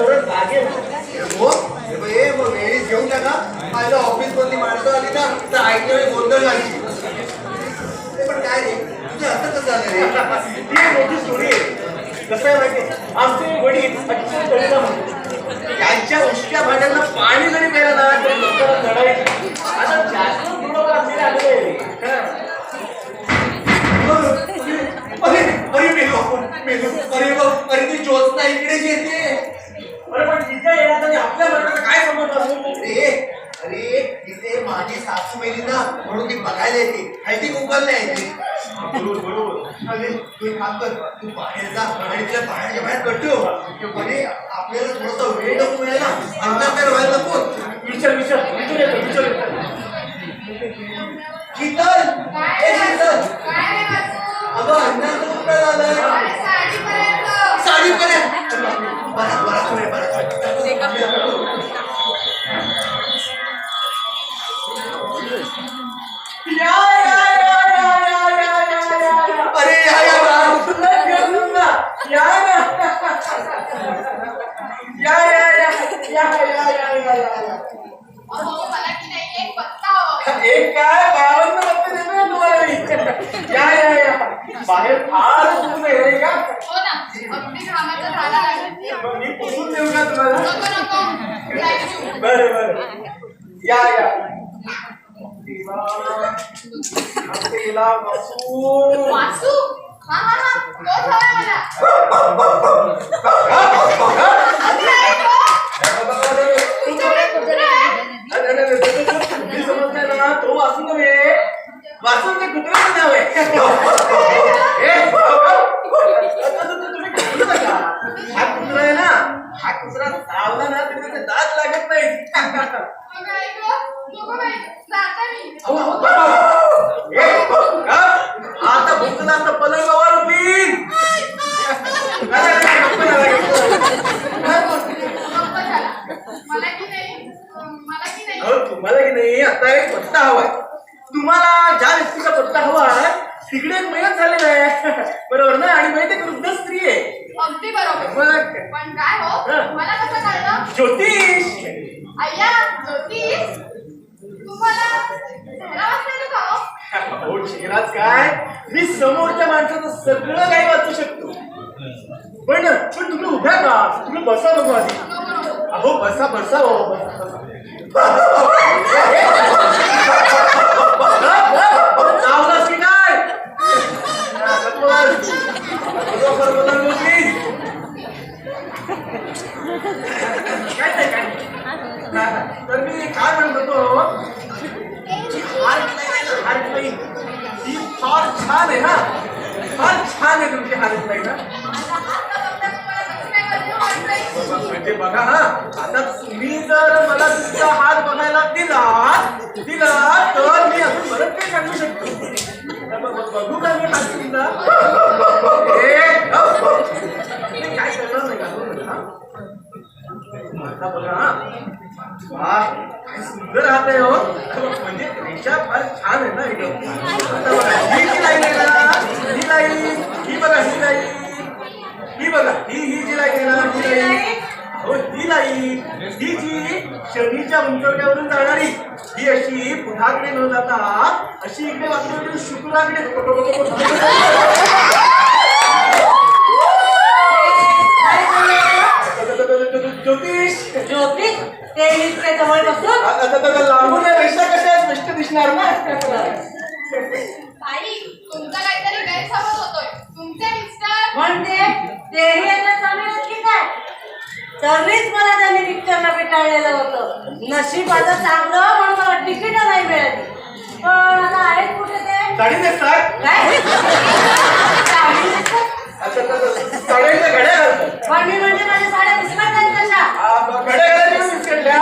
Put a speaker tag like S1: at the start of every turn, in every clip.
S1: दररोज लागेल.
S2: हो हे मग वेळीच घेऊन टाका. माझ्या ऑफिस मधली माणसं आली ना तर ऐकण्याने गोंधळ लागली. पण काय रे तुझं असं कसं झालं रे?
S1: ती एक मोठी स्टोरी आहे. कसं आहे माहिती, आमचे वडील अतिशय दळीला म्हणते. त्यांच्या उष्ट्या भांड्यांना पाणी जरी प्यायला ना तरी लोकांना चढायची. आता जास्त थोडं आपल्याला आलेलं आहे.
S2: अरे अरे मेलो मेलो. अरे ती ज्योत्स्ना इकडेच येते.
S1: अरे पण तिच्या येण्याचा आपल्या मनाला काय संबंध असतो?
S2: अरे तिथे माझी सासू मेली ना म्हणून ती बघायला येते. हळदी कुंकवाला येते.
S1: बरोबर.
S2: अरे तू एक काम कर, तू बाहेर जा आणि तिला बाहेरच्या बाहेर कटव. म्हणजे आपल्याला थोडासा वेळ नको मिळाला. अंधार व्हायला नको.
S1: विचार
S2: शीतल ए शीतल, अगं अंधार कुठं झालं? साडीपर्यंत बराच वेळ अरे
S1: एक काय 52 पत्ते देतो तुम्हाला. या बाहेर फार ऊन आहे का? मी पुसून देऊ का तुम्हाला? बरं या तिला
S3: वासू हा हा हा तो झाला मला.
S1: तो वाचून नव्हे, वाचून ते कुत्र्याचं नाव आहे. हा कुत्रा आहे ना, हा कुत्रा चावला ना तरी त्याचे दात लागत नाही. आता भुकला तर पलंगावर उठील. तुम्हाला की नाही आता एक पत्ता हवाय. तुम्हाला ज्या व्यक्तीचा पत्ता हवाय तिकडे एक महिना झालेला आहे. बरोबर ना? आणि माहिती वृद्ध स्त्री आहे.
S3: अगदी बरोबर. पण काय हो मला कसं कळलं?
S1: ज्योतिष.
S3: अय्या ज्योतिष तुम्हाला चेहरा वाचता येतो का?
S1: हो शिकराज काय, मी समोरच्या माणसाचं सगळं काही वाचू शकतो. पण तुम्ही उभ्या का? तुम्ही बसा बघू आधी. अहो बसा हो. चावलास की काय? तर मी काय म्हणत होतो, हार्टलाईन ही फार छान आहे ना. फार छान आहे तुमची हार्टलाईन ना. म्हणजे बघा हा, आता तुम्ही जर मला तुमचा हात बघायला दिला तर मी अजून बरंच काही सांगू शकतो. बघू का मी हात तुमचा? काय करणार नाही का? आता बघा हा, काय सुंदर हात आहे हो. म्हणजे रेषा फार छान आहे ना एकदम. आता बघा ही जी लाईन आहे ना, ही लाईन, ही बघा ही लाईन, ही बघा ही जी लाईन आहे ना, ही लाईन, हो ही लाईन, ही जी शनीच्या उंचवट्यावरून जाणारी, ही अशी पुढाकडे न जाता अशी इकडे वाकडी शुक्राकडे.
S4: ज्योतिष ते इतके जवळ बसून
S1: लांबून रेषा कशा स्पष्ट दिसणार ना.
S3: ताई तुमचा काहीतरी गैरसमज होतोय. तुमचे मिस्टर
S4: म्हणजे तेही यांना चांगली होती काय? तरीच मला त्यांनी पिक्चरला पिटाळलेलं होतं. नशीब माझं चांगलं म्हणून मला तिकीट नाही मिळाली. पण आता आहेत कुठे ते?
S1: साडी नेसतात
S4: काय साडी नेसतात?
S1: साड्यांच्या घड्या घालतात.
S4: पण मी म्हणजे माझ्या साड्या दिसणार नाहीत कशा?
S1: घड्या घालायच्या विसरल्या.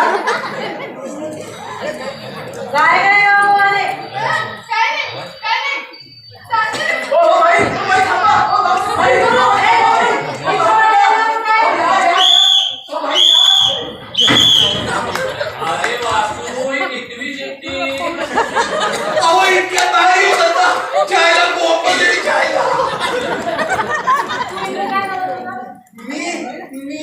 S4: काय काय आले?
S3: काय नाही चालतंय.
S1: ओ भाई थांबा. ओ भाई
S5: अरे वासू ही कितवी शिट्टी?
S2: अहो इतक्या बाहेर येत होता. जायला कोपमध्ये जायला. मी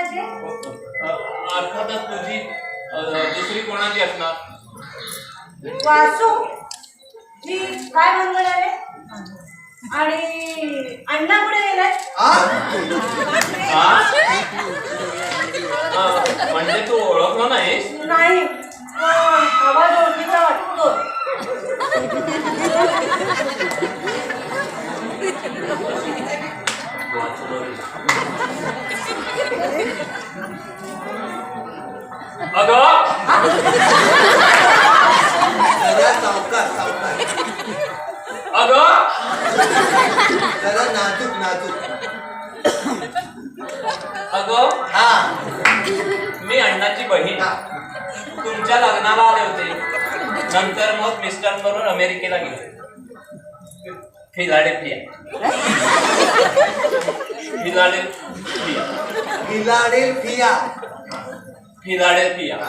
S4: कोणाची?
S5: अर्थातच तुझी दुसरी कोणाची असणार?
S4: वासू जी काय भानगड आहे? आणि अण्णा कुठे गेलाय?
S5: म्हणजे तू ओळखलं नाहीस?
S4: नाही, आवाज ओळखीचा वाटतो.
S5: अगं
S2: जरा सावकार सावकार,
S5: अगं
S2: जरा नाजूक नाजूक.
S5: अगं
S2: हा
S5: मी अण्णाची बहीण तुमच्या लग्नाला आले होते. नंतर मग मिस्टर बरोबर अमेरिकेला गेले. Philadelphia Philadelphia
S2: Philadelphia.
S5: Philadelphia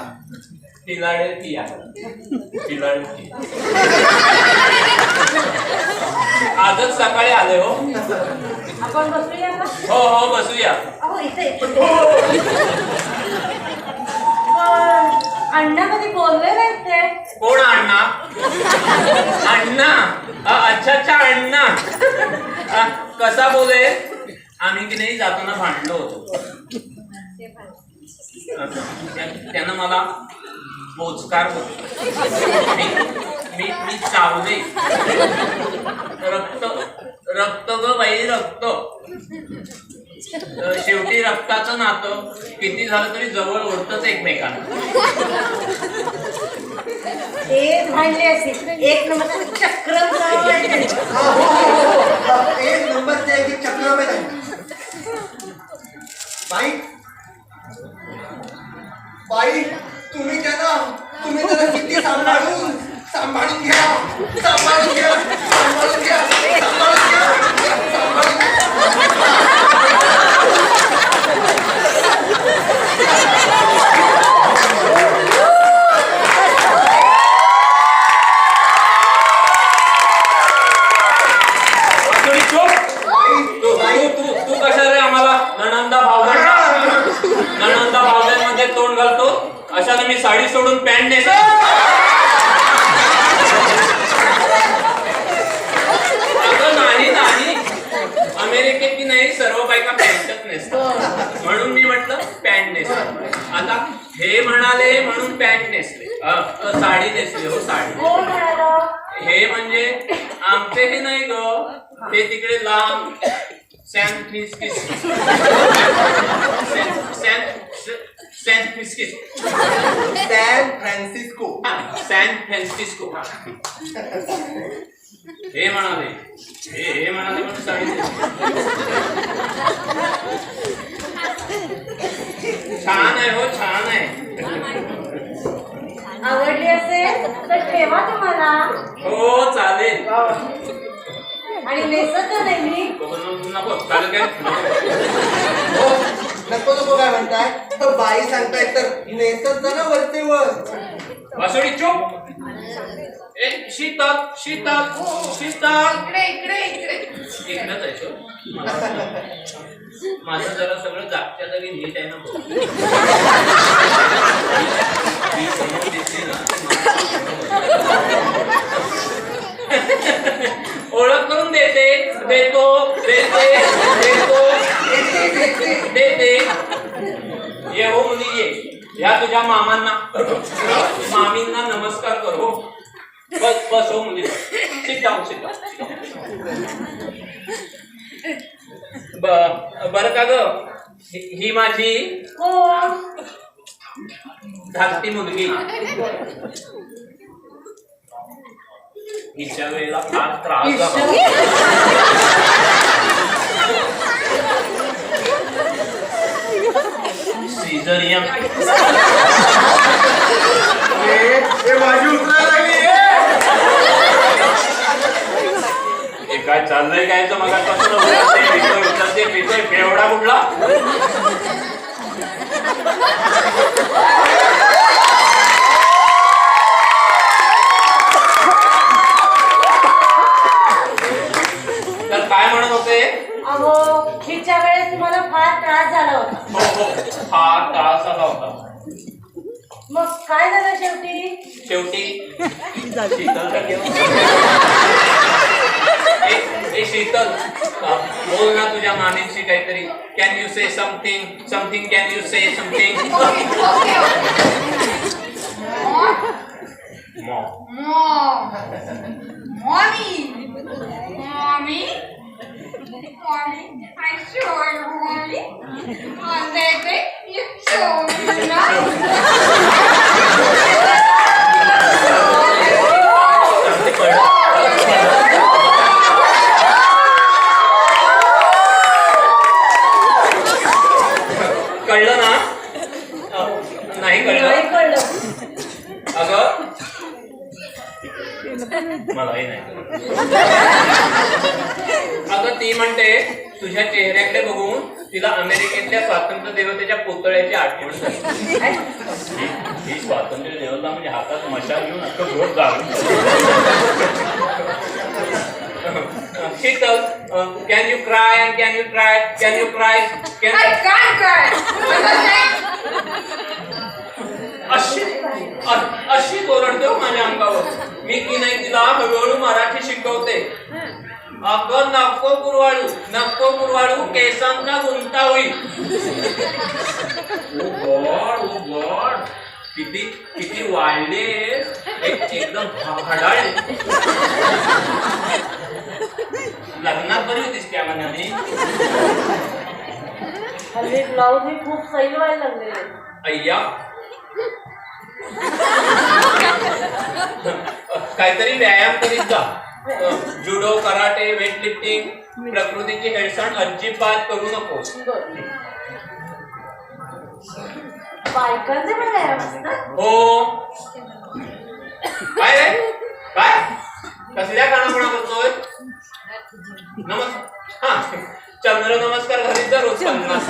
S5: Philadelphia Philadelphia. आजच सकाळी आले हो.
S4: आपण बसूया का?
S5: हो हो बसूया.
S4: अहो इथे अण्णा कधी बोलले नाहीत ते.
S5: कोण अण्णा? अण्णा अच्छा अच्छा अण्णा. कसा बोले? आम्ही की नाही जाताना भांडलो होतो. त्यानं मला बोचकार बोलतो. मी चावले. रक्त रक्त ग बाई रक्त. शेवटी रक्ताचं नातं किती झालं तरी जवळ ओढतच एकमेकांना.
S4: ते भांडले असेल. एक नंबर चक्रम
S2: एक नंबरचे एक चक्रम आहे. बाई बाई तुम्ही त्याला किती सांभाळून सांभाळून घ्या सांभाळून घ्या सांभाळून घ्या सांभाळून घ्या सांभाळून घ्या.
S5: तू कशा रे आम्हाला नणंदा भावड्यांमध्ये तोंड घालतो? अशाने मी साडी सोडून पॅन्ट नेसतो? अगं नाही, अमेरिकेत की नाही सर्व बायका पॅन्टच नेसतात. म्हणून मी म्हटलं पॅन्ट नेसतो. आता हे म्हणाले म्हणून पॅन्ट नेसले. साडी नेसली हो साडी.
S4: कोण म्हणालं?
S5: हे म्हणजे आमचे हे नाही ग, ते तिकडे लांब सॅन फ्रान्सिस्को सॅन फ्रान्सिस्को हे म्हणाले म्हणून साडी छान आहे हो छान आहे.
S4: आवडली असेल तर ठेवा तुम्हाला.
S5: हो चालेल.
S4: आणि नेसत नाही मी.
S5: नको चालेल काय
S2: हो, नको नको काय म्हणताय? तर बाई सांगतायत तर नेसत जा ना वरते वर.
S5: वासुडी चुप. शीतल शीतल शीतल इकडे जायचं. माझं जरा सगळं जागच्या जागी नीट आहे ना. ओळख करून देतो ये हो मुली ये. या तुझ्या मामांना मामींना नमस्कार करो. बस हो मुली. Sit down. बरं का ग, ही माझी
S4: कोण?
S5: धाकटी मुलगी. हिच्या वेळेला फार त्रास झाला. सीझरियन.
S1: माझी उतरायला लागली.
S5: हे काय चाललंय काय तर मग उचलते पितोय फेवडा कुठला. तर काय म्हणत होते?
S4: अहो हिच्या वेळेस तुम्हाला फार त्रास झाला होता.
S5: हो फार त्रास झाला होता.
S4: मग काय झालं शेवटी?
S5: शेवटी शीतल झाली. ए शीतल, बोल ना तुझ्या मामींशी काहीतरी. Can you say something something, can you say something. कळलं ना? नाही कळलं?
S4: नाही कळलं.
S5: अगं मलाही नाही कळलं. अगं ती म्हणते तुझ्या चेहऱ्याकडे बघून तिला अमेरिकेतल्या स्वातंत्र्य देवतेच्या पुतळ्याची आठवण झाली. ही स्वातंत्र्य देवता म्हणजे हातात मशाल घेऊन अख्खं घर जाळून. Sheetal, can you cry and can you try, can you cry, अशी ओरडते हो माझ्या अंगावर. मी की नाही तिला हळूहळू मराठी शिकवते. अगं नको कुरवाळू, केसांचा गुंता होईल. ओ गॉड, किती वाढले, एकदम हडाळे. लग्नात बरी होतीस त्या मनाने.
S4: हल्ली ब्लाऊज ही खूप सैल व्हायला लागले.
S5: अय्या, काहीतरी व्यायाम करीत जा. जुडो, कराटे, वेटलिफ्टिंग, प्रकृतीची हेळसांड अजिबात करू नको.
S4: बायकांचे पण व्यायाम असतात?
S5: हो. काय रे, काय कसल्या कानापुणा करतोय? हा, चंद्र नमस्कार घरीच जा रोज 50.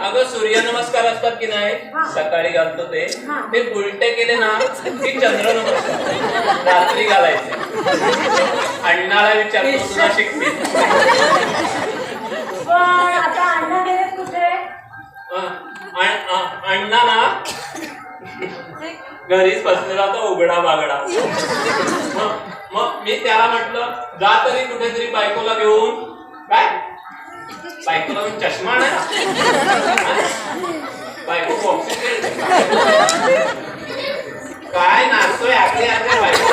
S5: अगं सूर्य नमस्कार असतात की नाही, सकाळी घालतो ते उलटे केले ना की चंद्र नमस्कार रात्री घालायचे. अण्णाला विचारतो तुला शिकते.
S4: आता अण्णा गेले कुठे?
S5: अण्णा ना घरीच बसलेला होता उघडा बागडा. मग मी त्याला म्हटलं जा तरी कुठेतरी बायकोला घेऊन. काय बायकोला घेऊन? चष्मा नाही, बायको बॉक्सिंग खेळते. काय नाचतोय आगले आगले बायको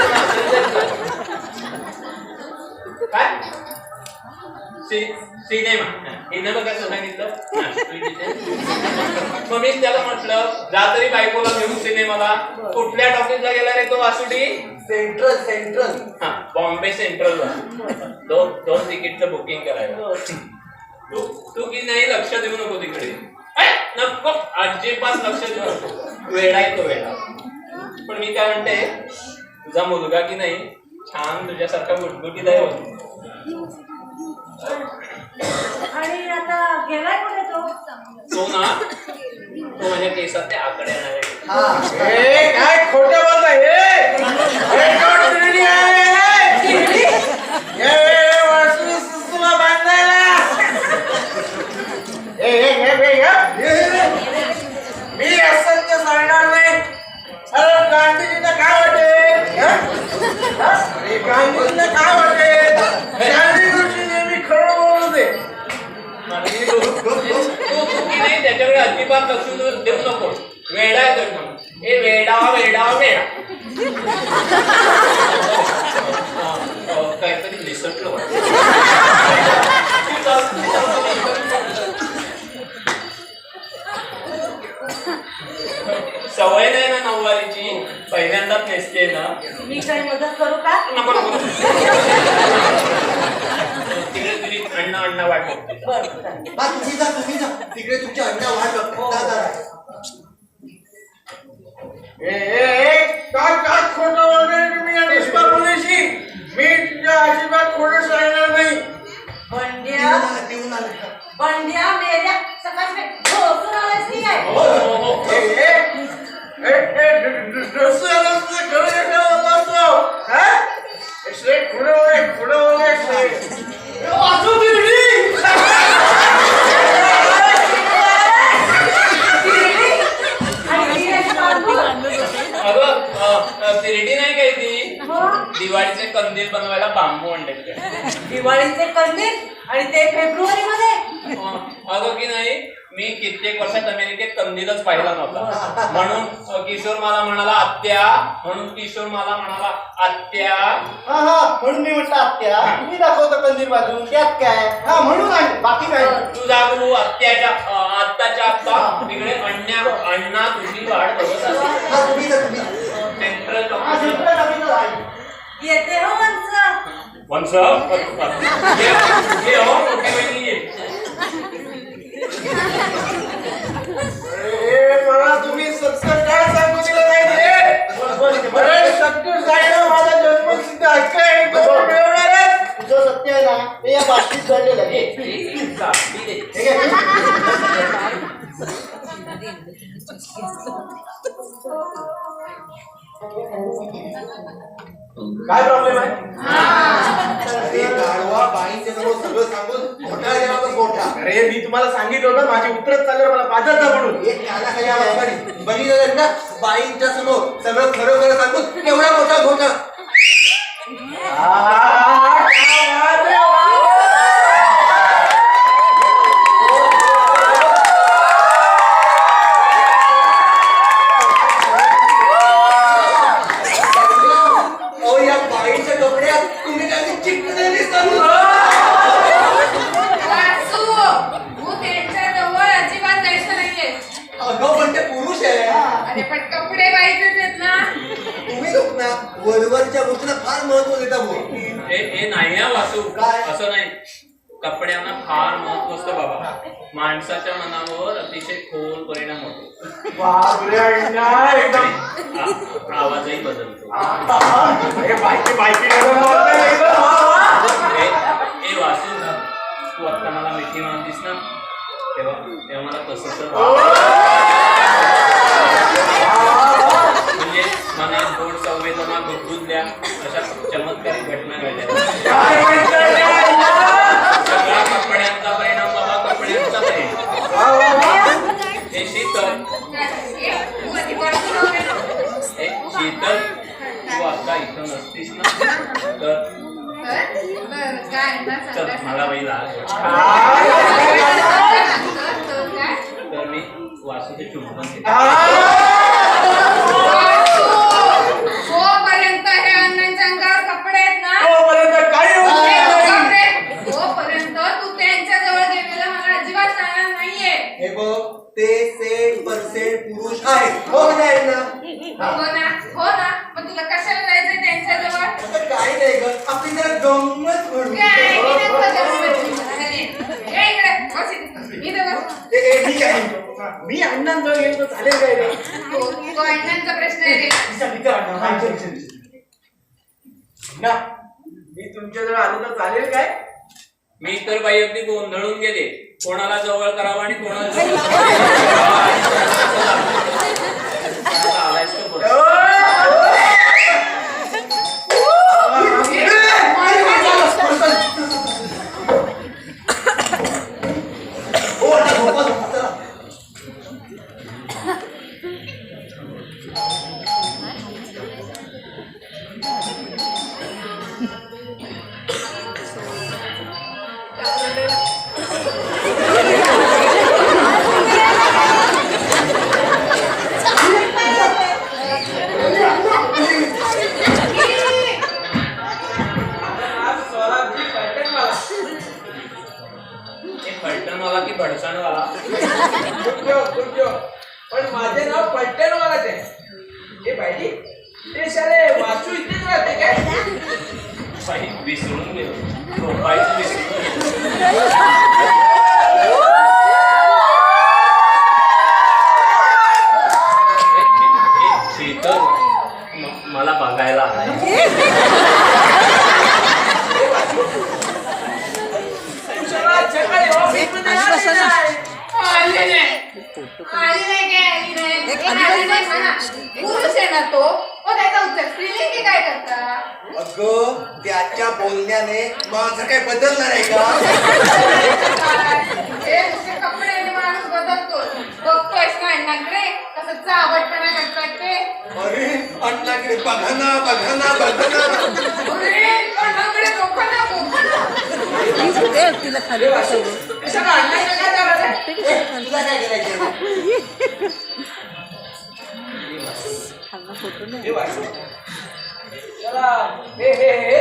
S5: काय सिनेमा हिनं बघायचं सांगितलं. मग मी त्याला म्हटलं जा तरी बायकोला घेऊन सिनेमाला. कुठल्या टॉकीजला गेला रे तो वासुडी?
S2: सेंट्रल.
S5: हा, बॉम्बे सेंट्रलला. दोन तिकीटचं बुकिंग करायला. तू की नाही लक्ष देऊ नको तिकडे. नको, अजिबात लक्ष देऊ नको. वेळा आहे तो वेळा. पण मी काय म्हणते, तुझा मुलगा की नाही छान तुझ्यासारखा गुटगुटीत आहे.
S4: आणि आता गेलाय कुठे
S5: तो ना, तो माझ्या केसात ते आकडे येणार.
S1: काय खोटं बोलताय तुला बांधायला. मी असत्य सांगणार नाही. अरे गांधीजींना काय वाटेल? गांधीजींना काय वाटेल? गांधी गोष्टी नेहमी खरं बोलू दे.
S5: तू नाही त्याच्याकडे अजिबात लक्ष देऊ नको. वेडा आहे हे वेडा वेडा वेडा. काहीतरी निसटलं. सवय नाही ना नऊवारीची, पहिल्यांदाच नेसते ना.
S4: मी काही मदत करू का?
S5: नको नको. तिकडे तुझी अण्णा वाट बघते.
S2: तुम्ही जा तिकडे तुमच्या अण्णा वाट बघतात.
S1: काय खोटं वगैरे तुम्ही या निष्पाप मुलीशी. मी तुझ्या अजिबात खोटं सांगणार नाही.
S4: बंड्या मेल्या सकाळी झोपून आलास की काय?
S1: पुढे
S5: कंदील बनवायला बांबू आणले
S4: दिवाळीचे कंदील आणि ते फेब्रुवारी मध्ये
S5: अगं की नाही, मी कित्येक वर्षात अमेरिकेत कंदीलच पाहिला नव्हता. म्हणून किशोर मला म्हणाला आत्या, म्हणून किशोर मला म्हणाला आत्या.
S1: हा म्हणून मी म्हटलं आत्या मी दाखवतो कंदील बाजून त्यात काय. हा म्हणून आहे, बाकी काय.
S5: तू जागू आत्याच्या आत्ताच्या आत्ता तिकडे अण्णा तुझी वाट बघत असेल.
S2: हा तुम्ही तर तुम्ही
S5: सेंट्रल
S1: हा, सिंपल अभिनय आहे.
S4: येते हो माणसं.
S5: वंश हे हो मोठी बहिणी ये.
S1: अरे मला तुम्ही सत्तर काय सांगू दिलं नाही रे. बरं, सत्तर जायला माझा जन्मसिद्ध हक्क आहे. तो मिळवणारच. तुझं सत्य आहे ना ते या बाबतीत घडलेलं आहे. ठीक आहे. काय प्रॉब्लेम आहे.
S2: अरे गाढवा बाईंच्या समोर सगळं सांगून घोटाळा केला तर मोठा.
S1: अरे मी तुम्हाला सांगितलं होतं माझी उतरत चालल्यावर मला पाजत जा म्हणून.
S2: एक कानाखाली आवाज काढी. बघितलं ना बाईंच्या समोर सगळं खरं खरं सांगून केवढा मोठा घोटाळा. अहो या बाईच्या कपड्यात तुम्ही काय चिकटलेली दिसतात.
S3: वासू, तू त्यांच्या जवळ अजिबात जायचं नाहीये.
S2: अगं पण ते पुरुष आहे.
S3: अरे पण कपडे पाहिजेच आहेत ना.
S2: तुम्ही लोक ना वरवरच्या गोष्टीला फार महत्व देता भाऊ.
S5: हे नाही हा वासू.
S2: काय?
S5: असं नाही, कपड्यांना फार महत्व असतं बाबा. माणसाच्या मनावर अतिशय खोल परिणाम होतो.
S1: बापरे अण्णा, एकदम
S5: आवाजही बदलतो.
S1: अरे बायकी एकदम
S5: ए वासू, तू आता मला मिठी मारलीस ना तेव्हा मला तसंच म्हणजे मनात गोड संवेदना घुटून अशा चमत्कारी घटना घडल्या. सगळा कपड्यांचा परिणाम बाबा, कपड्यांचा परिणाम. हे शीतल,
S3: तू आधीपासून नव्हे ना.
S5: हे शीतल, तू आता इथं नसतीस ना तर
S3: तर काय ना
S5: चल
S3: सांगा.
S5: मला बाई लाज
S3: काय?
S5: तर मी वासूचे चुंबन घेते.
S3: जोपर्यंत हे अण्णांच्या अंगावर कपडे आहेत ना,
S1: तोपर्यंत काही होत नाही.
S3: तोपर्यंत तू त्यांच्या जवळ गेलेलं मला अजिबात चालणार नाहीये.
S2: हे बघ ते 100% पुरुष आहे. हो नाही ना.
S3: हो ना, हो ना. पण तुला कशाला जायचंय त्यांच्या जवळ?
S2: आता काय नाही ग, आपली जरा गंमत म्हणून.
S3: काय? मी नसतं गप्प बसली. ये इकडे, बस इथे. इथे बस.
S2: ठीक आहे.
S1: मी अण्णांजवळ गेलो तर चालेल काय रे.
S3: तो अण्णांचा प्रश्न आहे रे.
S1: विचार ना, मी तुमच्याजवळ आलो तर चालेल काय.
S5: मी तर बाई अगदी गोंधळून गेले. कोणाला जवळ करावं आणि कोणाला आलायस तो बस.
S2: हो आता झोपा झोपा चला.
S5: फलटणवाला की भडसणवाला?
S1: पण माझे नाव पलटणवालाच आहे. हे पाहिजे ते साले वासू इथेच राहते काय.
S5: बाई विसरून गेलो, झोपायचं विसरून गेलो. शीतल, मला बघायला
S3: पुरुष आहे ना तो, त्याचा उत्तर स्त्रीलिंगी काय करता?
S2: अगं त्याच्या बोलण्याने माझं काय बदलणार आहे का.
S3: हे नुसते कपडे माणूस बदलतो. बघतोयस ना अण्णांकडे कसं चावटपणा करतात ते.
S2: अरे अण्णाकडे बघा ना बघा ना बघा ना.
S3: अरे
S1: अरे वासू, कशाला अण्णांना काय करायचं?
S2: तुला काय करायचं
S1: हे वासू, चला, हे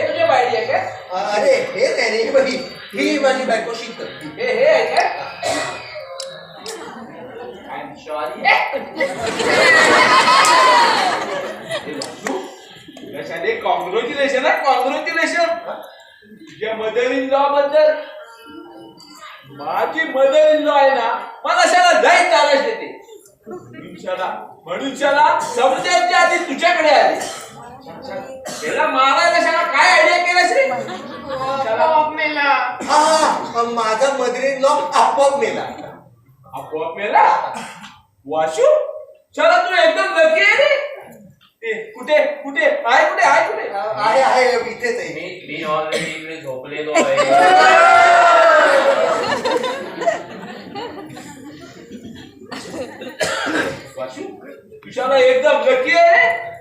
S1: तुझे बायडी आहे काय?
S2: अरे हे काय रे बघी ही माझी बायको शीतल
S1: हे आहे काय? I am sorry. Congratulation congratulation तुझ्या मदर इन लॉ बद्दल. माझी मदर इन लॉ आहे ना, मला शाला लय त्रास देते. म्हणून शाला समजायच्या आधी तुझ्याकडे आली. त्याला मारायला शाला काय आयडिया केलास रे? आपोआप मेला.
S2: हा माझा मदर इन लॉ आपोआप मेला.
S1: आपोआप मेला? वाशू, शाला तू एकदम लकी आहे रे. कुठे कुठे आहे कुठे आहे कुठे
S2: आहे इथेच आहे.
S5: मी ऑलरेडी इकडे झोपलेलो आहे.
S1: वाशू, तुझ्याला एकदम लकी आहे.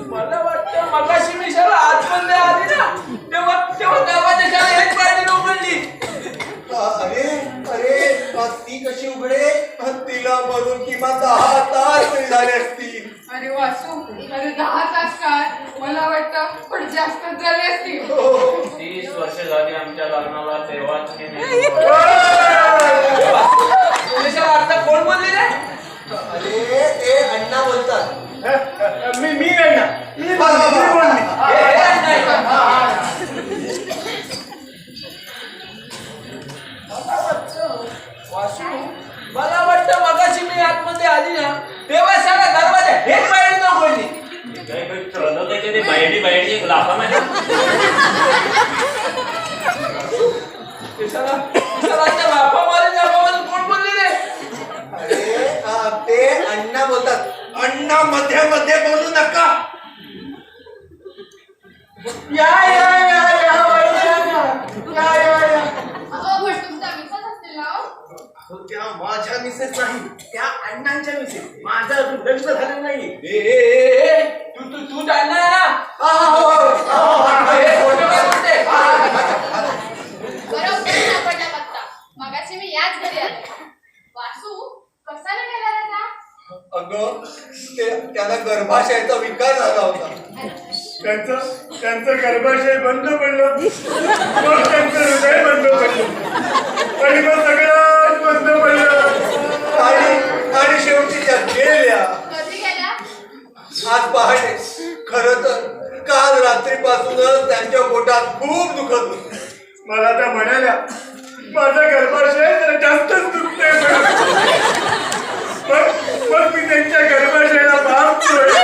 S1: मला वाटतं मगाशी मी शाला आतमध्ये आली ना, तेव्हा गावाच्या शाळा एक पार्टी उघडली.
S2: अरे ती कशी उघडे? तिला म्हणून किमान 10 तास झाले असतील.
S3: अरे वासू, अरे 10 तास काय, मला वाटतं पण जास्त झाले असतील.
S5: 30 वर्ष झाली आमच्या लग्नाला, तेव्हाच मी
S1: आता कोण बोलली रे?
S2: अरे ते अण्णा बोलतात.
S1: मी नाही ना, मी बोलली. वासू, मला वाटतं मगाशी मी आतमध्ये आली ना, तेव्हा शाळा दरवाजा हेच बाहेर न बोलली.
S5: बायडी लाफा माझ्या
S1: लाफा मारून कोण बोलली रे?
S2: अरे ते अण्णा बोलतात. अण्णा मध्ये मध्ये बोलू नका.
S1: या या या या या या या.
S3: अहो, पण तुमचा मिसेस असतील ना हो?
S2: त्या माझ्या मिसेस नाही, त्या अण्णांच्या मिसेस. माझं अजून लग्न झालं नाही.
S1: तू जाणणार ना?
S3: बरोबर सापडला पत्ता. मगाशी मी याच घरी आले. वासू, कशाला गेला रे का?
S2: अगं त्याला गर्भाशयाचा विकार झाला होता.
S6: त्यांचं गर्भाशय बंद पडलं, मग त्यांचं हृदय बंद पडलं आणि मग सगळं बंद पडलं
S2: आणि शेवटी त्या गेल्या.
S3: कधी गेल्या?
S2: आज पहाटे. खरं तर काल रात्रीपासूनच त्यांच्या पोटात खूप दुखत होतं.
S6: मला त्या म्हणाल्या माझं गर्भाशय जरा जास्तच दुखतंय. मग मी त्यांच्या गर्भाशयाला बाप चोळला.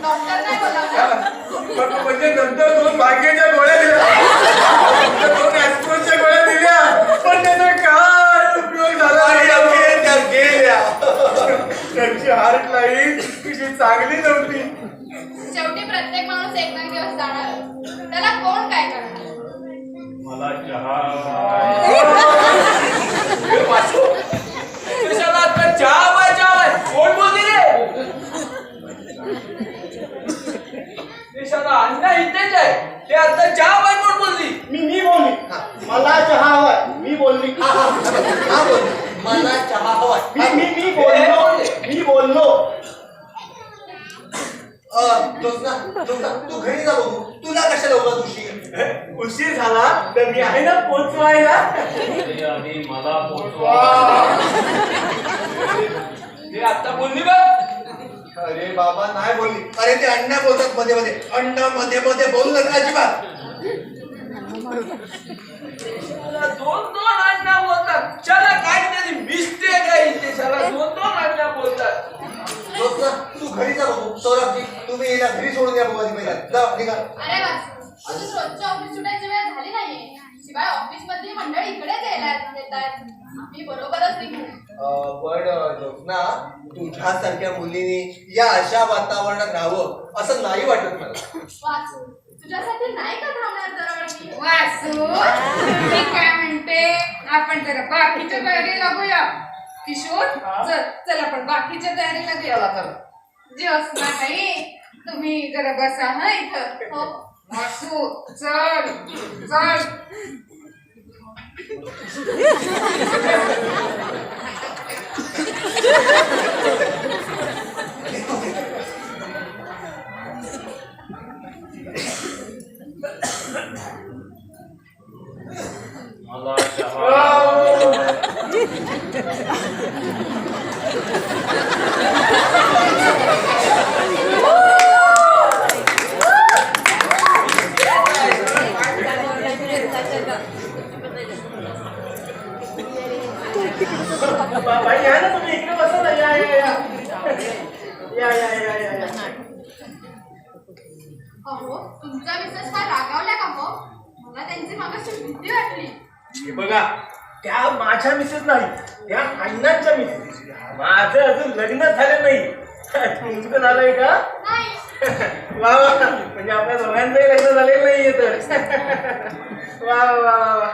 S3: डॉक्टर नाही बोलावला.
S6: म्हणजे नंतर 2 भाग्याच्या गोळ्या दिल्या, 2 ऍस्ट्रोच्या गोळ्या दिल्या, पण त्याचा काय उपयोग झाला
S2: आणि
S6: नाही.
S2: त्या गेल्या.
S6: त्यांची हार्ट लाईन कशी चांगली नव्हती.
S3: शेवटी प्रत्येक माणूस एक ना एक दिवस जाणार. त्याला कोण काय करणार?
S5: मला चहा
S1: वासू, कशाला आता चहा कोण बोलली रे? देशाला अण्णा इथेच आहे. ते आता चहा कोण बोलली?
S6: मी बोलली मला चहा हवाय. मी बोलली
S2: हा बोल. मला चहा हवाय.
S6: मी बोललो.
S2: जोत्स्ना, तू घरी जा बघू. तुला कशाला उगाच उशीर?
S6: उशीर झाला तर मी आहे ना पोचवायला.
S5: आधी मला पोचवा.
S1: ते आता बोलली बघ.
S2: अरे बाबा नाही बोलली. अरे ते अण्णा बोलतात मध्ये मध्ये. अण्णा मध्ये मध्ये बोलू नका अजिबात.
S1: दोन अण्णा बोलतात. चला काहीतरी मिस्टेक आहे इथे. चला 2 अण्णा बोलतात.
S2: जोत्स्ना, तू घरी जा बघू. सौरभजी, तुम्ही हिला घरी सोडून या बघू आधी पहिला. जा निघा.
S3: अरे वासू, लवकरच निघू.
S2: पण ज्योत्ना, तुझ्यासारख्या मुलीने या अशा वातावरणात राहावं असं नाही वाटत मला.
S3: वाचू तुझ्यासाठी नाही का थांबणार दरवेळी?
S7: वासू मी काय म्हणते, आपण जरा बाकीच्या तयारी लागूया. किशोर चल चल आपण बाकीच्या तयारी लागूया. ज्योत्स्ना ताई तुम्ही जरा बसा ना इथं.
S3: हो.
S7: वासू चल चल.
S5: मला चहा.
S1: बाई या ना तुम्ही इकडे बसा ना. या या या या या या या या.
S3: अहो तुमच्या मिसेस फार रागावल्या का हो? मला त्यांची मागाशी भीती वाटली.
S1: हे बघा, त्या माझ्या मिसेस नाही, त्या अण्णांच्या मिसेस. माझं अजून लग्न झालं नाही. तुमचं झालंय का?
S3: नाही.
S1: वा वा, म्हणजे आपल्या दोघांचंही लग्न झालेलं नाहीये तर. वा वा वा वा.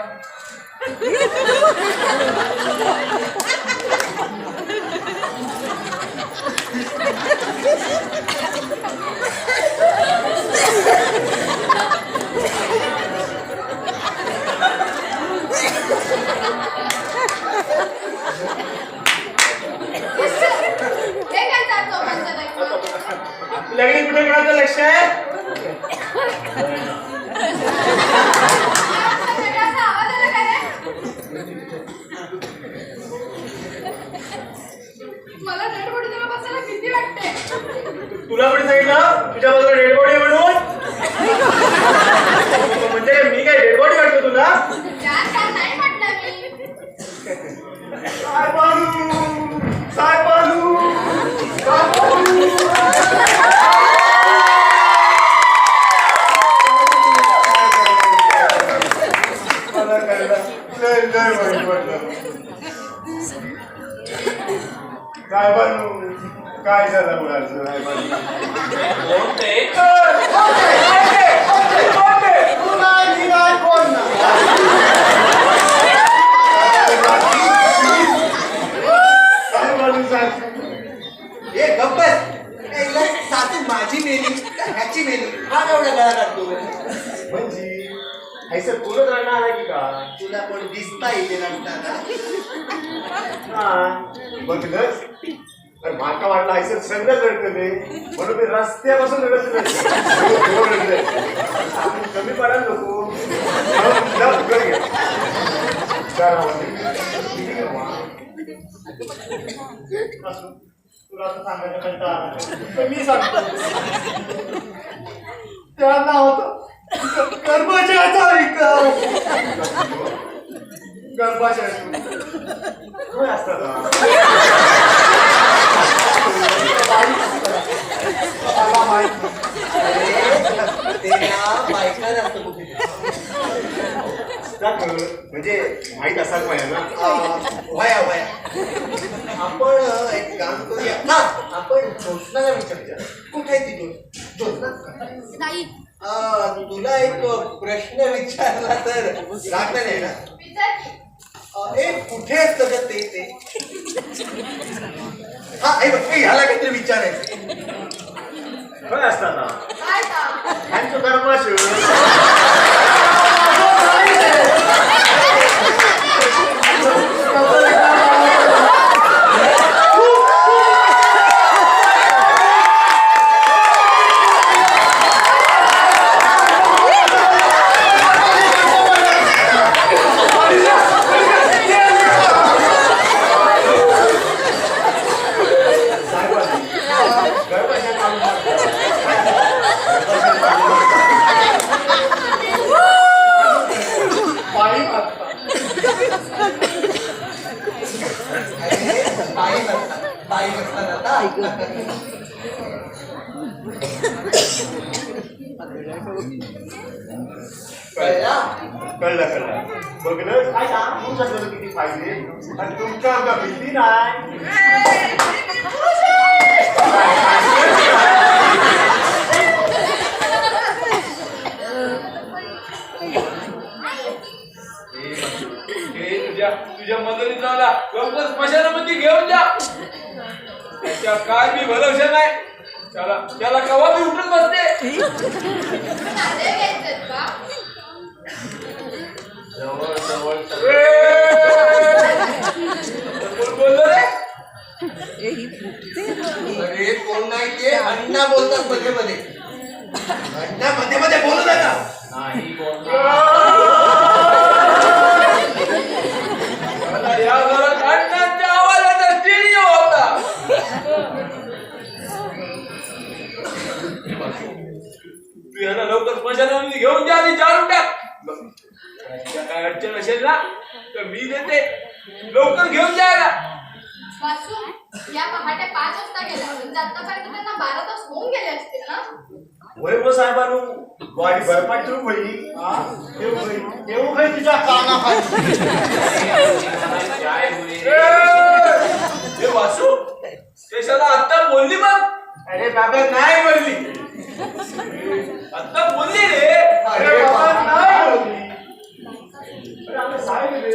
S3: हे काय चालतो पंचायत?
S1: लग्न कुठे कोणाचं लक्ष आहे?
S3: असा आवाज आला का रे? मला डेड बॉडीला बसायला भीती वाटते.
S1: तुला पण सांगितलं तुझ्या बाजूला डेड बॉडी म्हणून? म्हणजे मी काय डेड बॉडी वाटतो तुला?
S3: त्यात नाही म्हटलं मी.
S1: साहेबानू, साहेबानू, साहेबानू.
S6: मला कळलं. लय लय वाईट वाटलं. साहेबांनो, काय झालं मुलाचं साहेबांनो?
S5: कोण ते?
S6: साहेबांनो सांग.
S2: ए गप्पस, सासू माझी मेली ह्याची मेली हा एवढा गळा काढतो.
S6: म्हणजे ऐसं बोलत राहणार आहे की का?
S2: तुला पण दिसता येते नंतर.
S6: हा बघलंच. अरे माका वाटलं ऐसं सगळं रडतं ते, म्हणून मी रस्त्यापासून रडत कमी पडायला नको. तुला असं सांगायचं कंटाळा आला. पण मी सांगतो त्याला नाव होतं गर्भाशयाचा विकार. गर्भाशय काय असतात मला माहिती.
S2: बायका असतं कुठे
S6: म्हणजे माहित असायला पाहिजे ना.
S2: वया वया. आपण एक काम करूया ना, आपण ज्योत्स्नाला विचारूया. कुठे आहे ती ज्योत्स्ना?
S3: नाही.
S2: तुला एक प्रश्न विचारला तर रागणार आहे ना?
S3: विचार की.
S2: ए कुठे असतं का ते? हा हे बघ, ह्याला काहीतरी विचारायचं.
S6: काय असतात ना
S3: काय का?
S6: त्यांचं गर्भाशय.
S2: कळला?
S6: कळलं बघलं काय तुमच्या किती पाहिजे आणि तुमका आमका भीती नाही
S8: तुझ्या मदतीत झाला लवकर स्मशानामध्ये घेऊन जा त्याच्या काय मी भरोसा नाही त्याला कवा मी उठून बसते
S3: नाते घ्यायचेत का?
S8: जवळ जवळ बोललो रे
S2: अरे कोण नाही ते अण्णा बोलतात मध्ये मध्ये अण्णा मध्ये मध्ये बोलू नका
S8: नाही बोलणार या घरात अण्णांच्या आवाजाचा स्टिरिओ होता तू यांना लवकर स्मशानामध्ये घेऊन जा आणि जाळून टाक काय अडचण असेल ना तर मी देते लवकर घेऊन जायला
S3: वासू या पहाटे 5 वाजता गेला म्हणजे आतापर्यंत त्यांना 12 तास होऊन गेले असतील ना?
S6: वैभव साहेबांनो वाडी भरपाट ठेवू भाई ठेवू भाई तुझ्या कानाखाली
S8: काय हे वासू त्याच्याला आता बोलली मग
S6: अरे बाबा नाही बोलली
S8: आता बोलली रे
S6: अरे बाबा नाही बोलली अरे आम्ही साहेब रे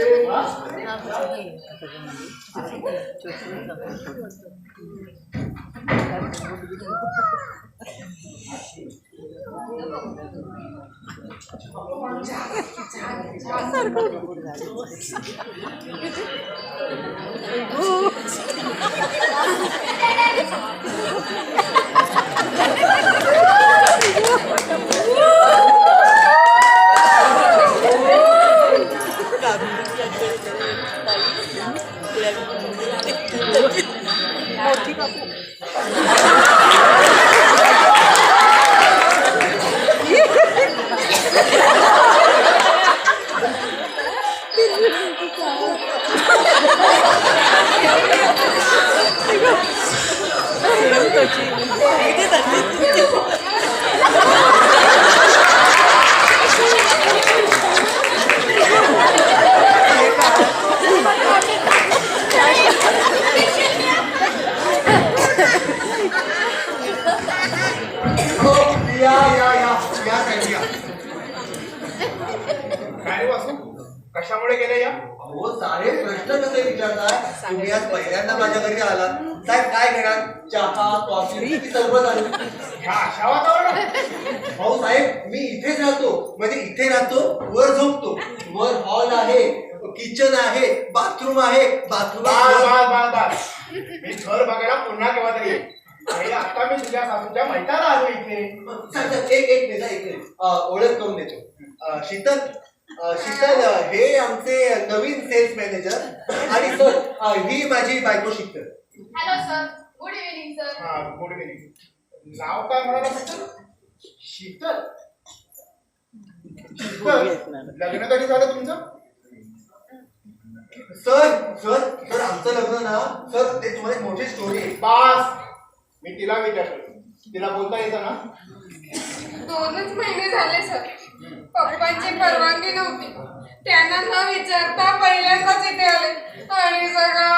S6: कशामुळे गेले या
S2: हो सारे प्रश्न कसे विचारताय तुम्ही आज पहिल्यांदा माझ्या घरी आला साहेब काय घेणार चहा कॉफी की सरबत आणू
S6: ह्या अशा वातावरणात
S2: हो साहेब मी इथेच राहतो म्हणजे इथे राहतो वर झोपतो वर हॉल आहे किचन आहे बाथरूम आहे बाथरूम
S6: मी घर बघायला पुन्हा केव्हा तरी येईन. आणि आता मी तुझ्या सासूच्या मैताला आलो इथे
S2: एक मिनिट ओळख करून देतो शीतल शीतल हे आमचे नवीन सेल्स मॅनेजर आणि सर ही माझी बायको Sheetal
S3: hello sir good evening sir.
S6: हा गुड इव्हिनिंग नाव काय म्हणाला फक्त शीतल शीतल लग्न कधी झालं तुमचं
S2: सर सर सर आमचं लग्न ना सर ते तुम्हाला एक मोठी स्टोरी आहे
S6: पास मी तिला विचारतो तिला बोलता येतं ना
S7: 2च महिने झाले सर पप्पांची परवानगी नव्हती त्यांना न विचारता पहिल्यांदाच इथे आले आणि सगळं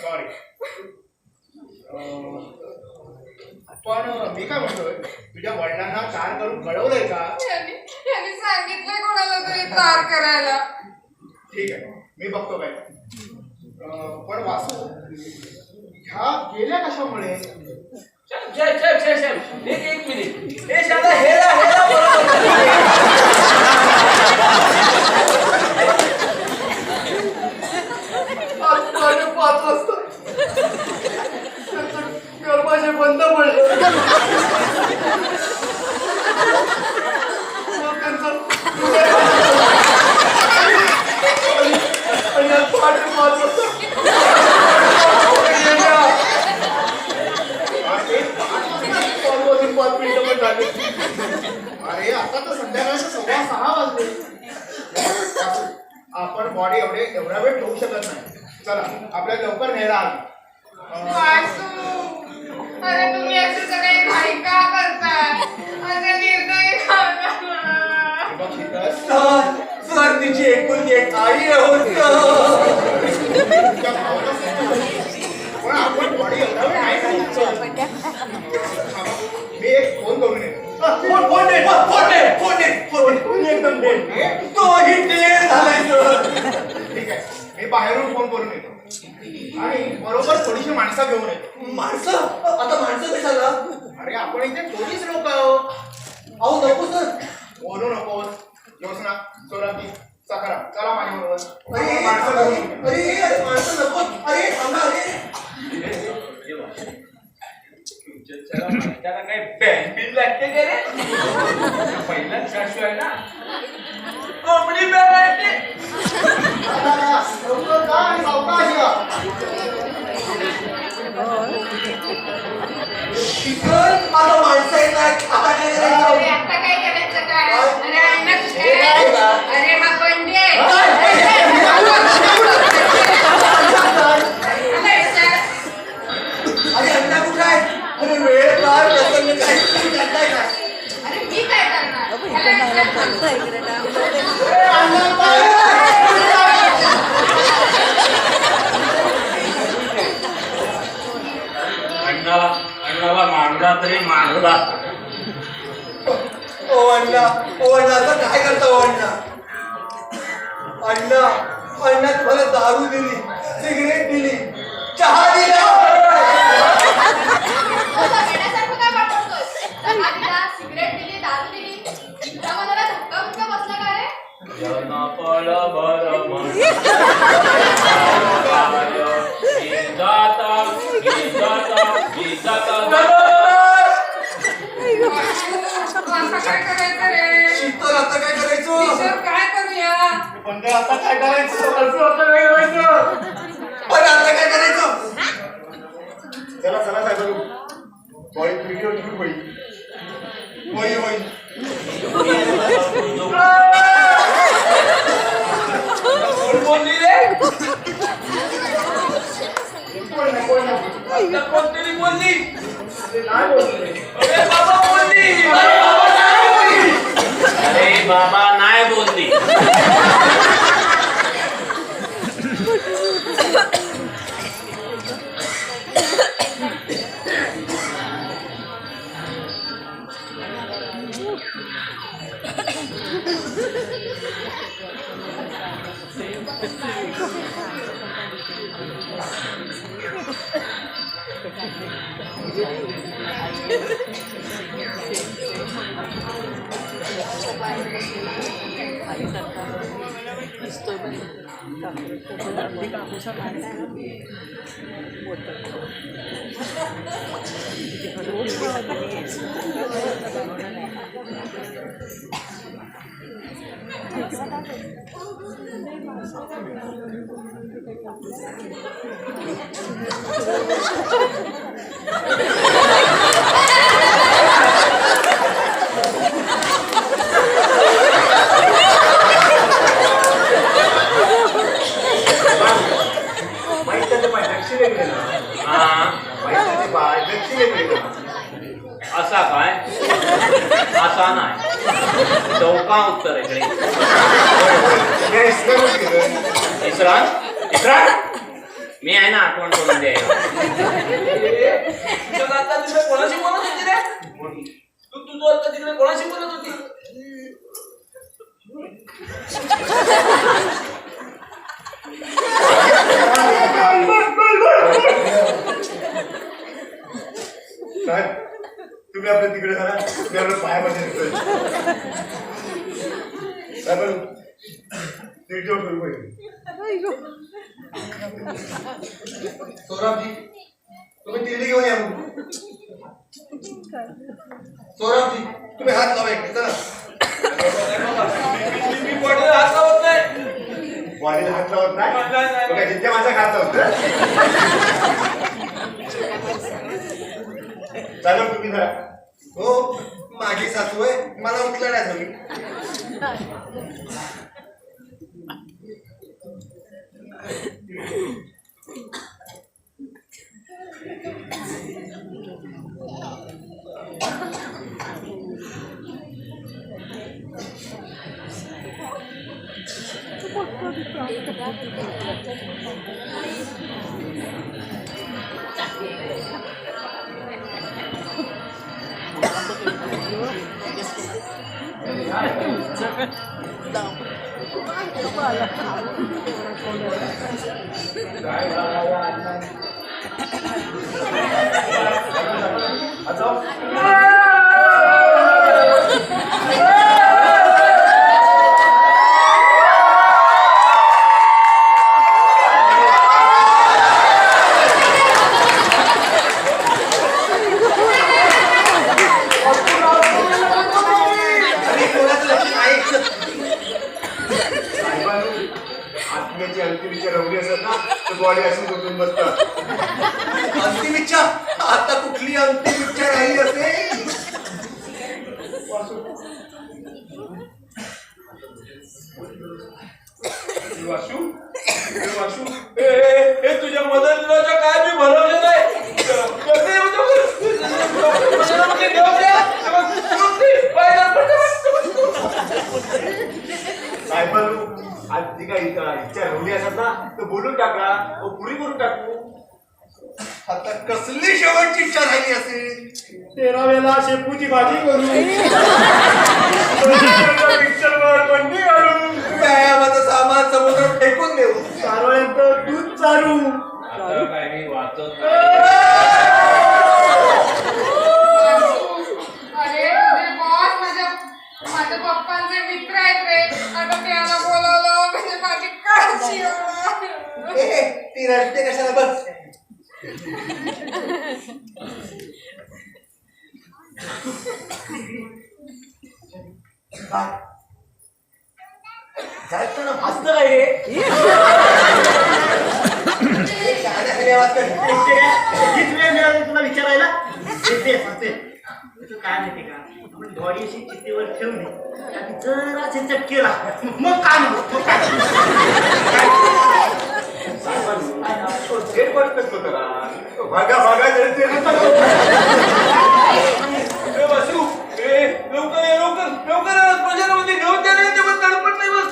S6: सॉरी पण मी काय म्हणतोय तुझ्या वडिलांना तार करून कळवलंय का
S7: यांनी सांगितलंय कोणाला तरी तार करायला.
S6: ठीक आहे मी बघतो काय पण वासू ह्या गेल्या कशामुळे
S8: एक मिनिट हे शाला हेला हेला
S6: आज 5 वाजता गर्भाशय बंद पडले अरे आता तर संध्याकाळचे 6:15 वाजले आपण बॉडी एवढा वेळ ठेवू शकत नाही चला आपल्याला लवकर न्यायला
S7: वासू अरे तुम्ही असे सगळे घाई का करताय माझे निर्णय
S1: बघ शीतल,
S2: सर तिची एकूण एक आई आहोत
S1: तुझ्या भावाला पण आपण बॉडी एवढा वेळ नाही खायचं. मी एक फोन करून येतो.
S2: फोन
S1: एकदम डेट.
S2: तोही क्लिअर झालाय सर.
S1: ठीक आहे, मी बाहेरून फोन करून येतो आणि बरोबर थोडीशी माणसं घेऊन येतो.
S2: माणसं आता माणसं कशाला
S1: अरे आपण इथे थोडीच लोक आहोत.
S2: अहो नको सर.
S1: बोलू नकोस. ज्योत्स्ना, सोराबजी, सखाराम, चला माझ्याबरोबर.
S2: अरे
S1: आपण माणसं घेऊन येतो.
S2: अरे माणसं नको. अरे थांबा अरे.
S8: त्याला माणसाला काय बँक बिल लागते का रे? पहिलाच शाशू आहे ना, कोंबडी बँक लागते.
S1: लवकर जा आणि सावकाश या.
S2: शीतल, आता माणसं येत आहेत. आता काय
S7: अरे
S2: करायचं?
S7: आता काय करायचं काय? अरे अण्णा कुठे
S2: हे
S7: आहे?
S2: काय बा?
S7: अरे हा बंडे आहे.
S2: अरे अण्णा कुठे आहे? अरे वेळ काय प्रसंग काय तुम्ही करताय काय?
S7: अरे मी काय करणार? ह्याला विचार.
S2: अरे अण्णा काय?
S5: अण्णाला मारला तरी मारला.
S2: ओ अण्णा आता काय करता ओ अण्णा? अण्णा तुम्हाला दारू दिली, सिगरेट दिली, चहा दिला.
S3: असा वेड्यासारखं काय वाटतोय? चहा दिला, सिगरेट दिली, दारू दिली. तुला मनाला धक्का बुक्का बसला का रे?
S5: जनपळ भरम
S7: आता काय करायचं रे?
S2: शीतल आता काय करायचं?
S7: किशोर काय करूया?
S1: पण ते आता काय करायचं? असं होतं काय करायचं?
S2: पण आता काय करायचं?
S1: चला साहेब, बॉडी व्हिडिओ ठेवू बाई.
S2: होई
S8: कोण बोलली रे? आता कोणतरी बोलली.
S1: नाही बोलले.
S8: अरे बाबा बोलली.
S5: अरे बाबा नाही बोलली. असा काय? असा नाही. चौका उत्तर इकडे. इस्रान मी आहे ना, आठवण करून द्यायला.
S8: तुझं आता तिकडे कोणाशी बोलत होती रे? तू आता तिकडे कोणाशी बोलत होती?
S1: साहेब, तुम्ही आपल्या तिकडे झाला, मी आपल्या पायामध्ये येतोय. साहेब, सीट ठेवू पाहिजे.
S2: सौरभजी, तुम्ही तिरडी घेऊन या. सौरभजी, तुम्ही हात लावा इकडे. चला.
S8: मी बॉडीला हात लावत नाही.
S1: बॉडीला हात लावत नाही. बघा, जितक्या माझ्या हात लावत चालू तुम्ही जरा.
S2: हो, माझी सासू आहे, मला उठलं नाही तुम्ही. आणि कोणाचं लक्ष नाही.
S6: आत्म्याची अंतिम इच्छा रवली असत ना तर बॉडी अशी उठून बसतात.
S2: अंतिम इच्छा आता कुठली अंतिम इच्छा राहिली असेल?
S6: वाशू वाशू हे तुझ्या मदतीला काय मी भरवलं नाही. कसे म्हणजे घेऊन द्या. साहेबांनो, आज ती काय इच्छा रवली असत ना तर बोलून टाका पुरी करून टाकू.
S2: आता कसली शेवटची इच्छा राहिली असेल?
S6: 13 शेपूची भाजी करू. पिक्चरवर बंदी घालू.
S2: व्यायामाचं सामान समुद्रात फेकून देऊ.
S6: सारवळ्यांचं दूध चालू.
S5: आता काय मी वाचत
S7: अरे तुझे बॉस माझ्या पप्पांचे मित्र आहेत रे. आता त्याला बोलावलं म्हणजे माझी काळजी होणार.
S2: ती रडते कशाला? बस.
S1: जायचं ना भासतं काय रे? हीच वेळ मिळाली तुला विचारायला. सांगते तुझं काय माहिती का, आपण बॉडी अशी चित्तीवर ठेवली आणि जरा चिंचट केला मग काय म्हणतो
S6: भागा भागा जायचे. वासू लवकर ये, लवकर लवकर बाजारामध्ये घेऊन द्या. नाही तेव्हा तडपट नाही. बस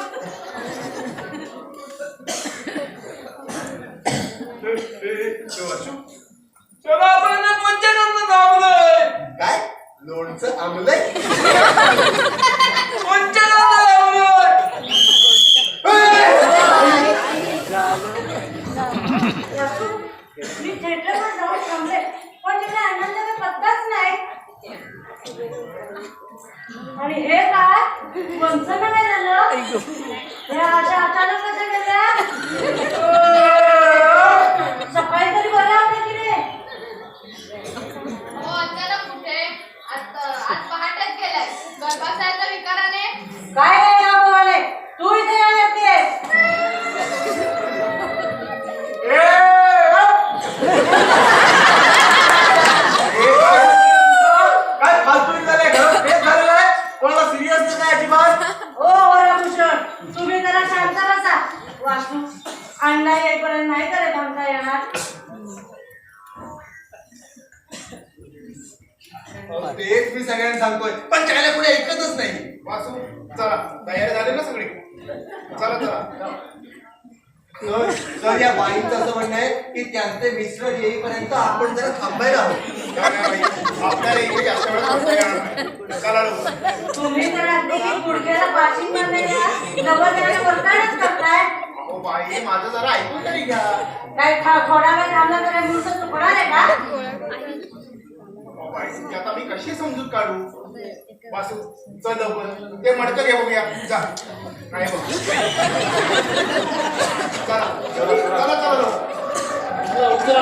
S6: वासू चला आपण पंचायत धावलोय.
S2: काय लोणचं आंबलंय?
S6: पंचायत धावलोय.
S4: मी थिएटरवर जाऊन थांबले पण तिथे आनंदाचा पत्ताच नाही. आणि हे काय कोणचं काय झालं? हे अशा अचानक कसं गेल्या? सकाळी तरी बरं होते की रे?
S3: हो अचानक कुठे आज पहाटेच गेलाय. गर्भाशयाच्या विकाराने.
S4: काय रे या बोलाले? तू इथे काय करते?
S1: काय फालतू झालंय घरात फेस झालेला आहे. कोणाला सिरियस नाही अजिबात.
S4: ओ वरभूषण, तुम्ही जरा शांत बसा. वासू अण्णा येईपर्यंत नाही करे थांबता येणार.
S2: तेच मी सगळ्यांना सांगतोय पण चायला पुढे ऐकतच नाही.
S6: वासू चला, तयारी झाली ना सगळी? चला चला.
S2: तर या बाईंचं असं म्हणणं आहे की त्यांचे मिस्टर येईपर्यंत आपण जरा थांबायला हवं.
S6: आपल्याला इथे जास्त वेळ थांबता येणार नाही. चला लवकर.
S4: तुम्ही तर अगदी की गुडघ्याला पाशिंग मारलेल्या नवरदेवाला वरदानच करताय.
S6: अहो बाई, माझं जरा ऐकून तरी घ्या.
S4: काय थोडा वेळ थांबला तर काय मूर्त चुकणार आहे का?
S6: अहो बाई, ती आता मी कशी समजूत काढू? वासू चल लवकर ते मडकं घे बघूया. जा नाही बघ. चला चला चला चला लवकर.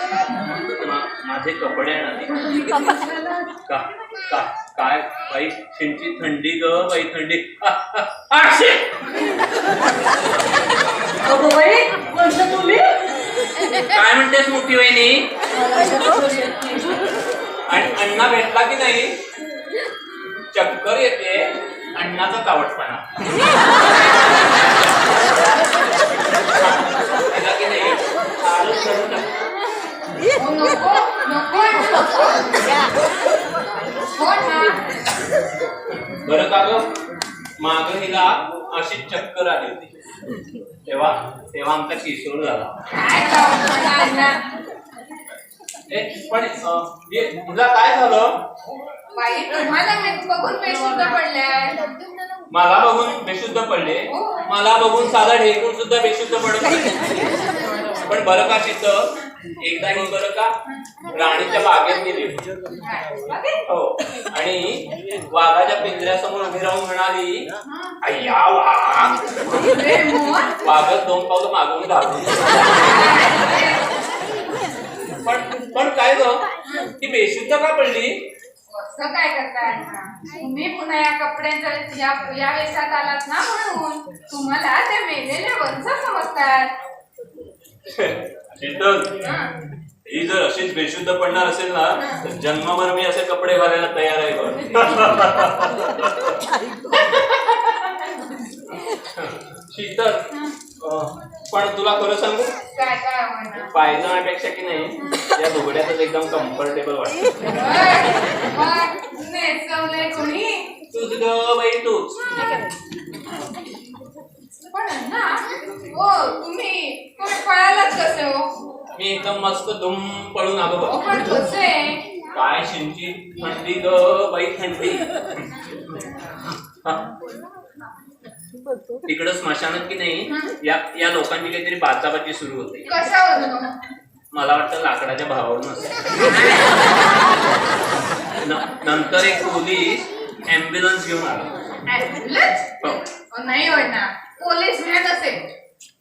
S5: माझे कपडे आणाले. का का काय बाई शिंची थंडी ग बाई थंडी. आठशे
S4: अगो बाई कोणतं तुम्ही
S5: काय म्हणतेस मोठी वहिनी? आणि अण्णा भेटला की नाही चक्कर येते. अण्णाचा तावटपणा भेटला की नाही आलं करून टाक.
S7: हो, नको नको हो ना.
S5: बरं का ग माग हिला अशी चक्कर आली होती तेव्हा तेव्हा आमचा किशोर झाला.
S7: काय तावटपणा अण्णा.
S5: पण तुला काय झालं?
S7: बाई तुम्हाला मी बघून बेशुद्ध पडल्याय.
S5: मला बघून बेशुद्ध पडले. मला बघून साधा ढेकून सुद्धा बेशुद्ध पडत नाही. पण बरं का तिथं एकदा ही बरं का राणीच्या बागेत गेली होती. हो आणि वाघाच्या पिंजऱ्यासमोर उभी राहून म्हणाली अय्या वाघ. वाघच 2 पावलं मागून घालून. पण काय ग ती बेशुद्ध का पडली?
S7: असं काय करताय अण्णा? तुम्ही पुन्हा या कपड्यांच्या या वेशात आलात ना म्हणून तुम्हाला ते मेलेले वंश समजतात.
S5: शीतल ही जर अशीच बेशुद्ध पडणार असेल ना तर जन्मभर मी असे कपडे घालायला तयार आहे बघ. शीतल पण तुला खरं सांगू
S7: काय काय म्हणा.
S5: पायजणापेक्षा की नाही या दोघड्यातच एकदम कम्फर्टेबल वाटत.
S7: नेसवलंय कोणी?
S5: तूच ग बाई तूच.
S7: पण अण्णा हो तुम्ही पळालात कसे हो?
S5: मी एकदम मस्त धुम पळून आलो बघ.
S7: पण कसे?
S5: काय शिंची थंडी ग बाई थंडी. तिकडं स्मशानात की नाही या लोकांची काहीतरी बाचाबाची सुरू होते.
S7: कशावरून?
S5: मला वाटतं लाकडाच्या भावावरून असेल. नंतर एक पोलीस ॲम्ब्युलन्स घेऊन आला.
S7: ॲम्ब्युलन्स?
S5: हो.
S7: नाही होणार पोलीस व्हॅन असेल.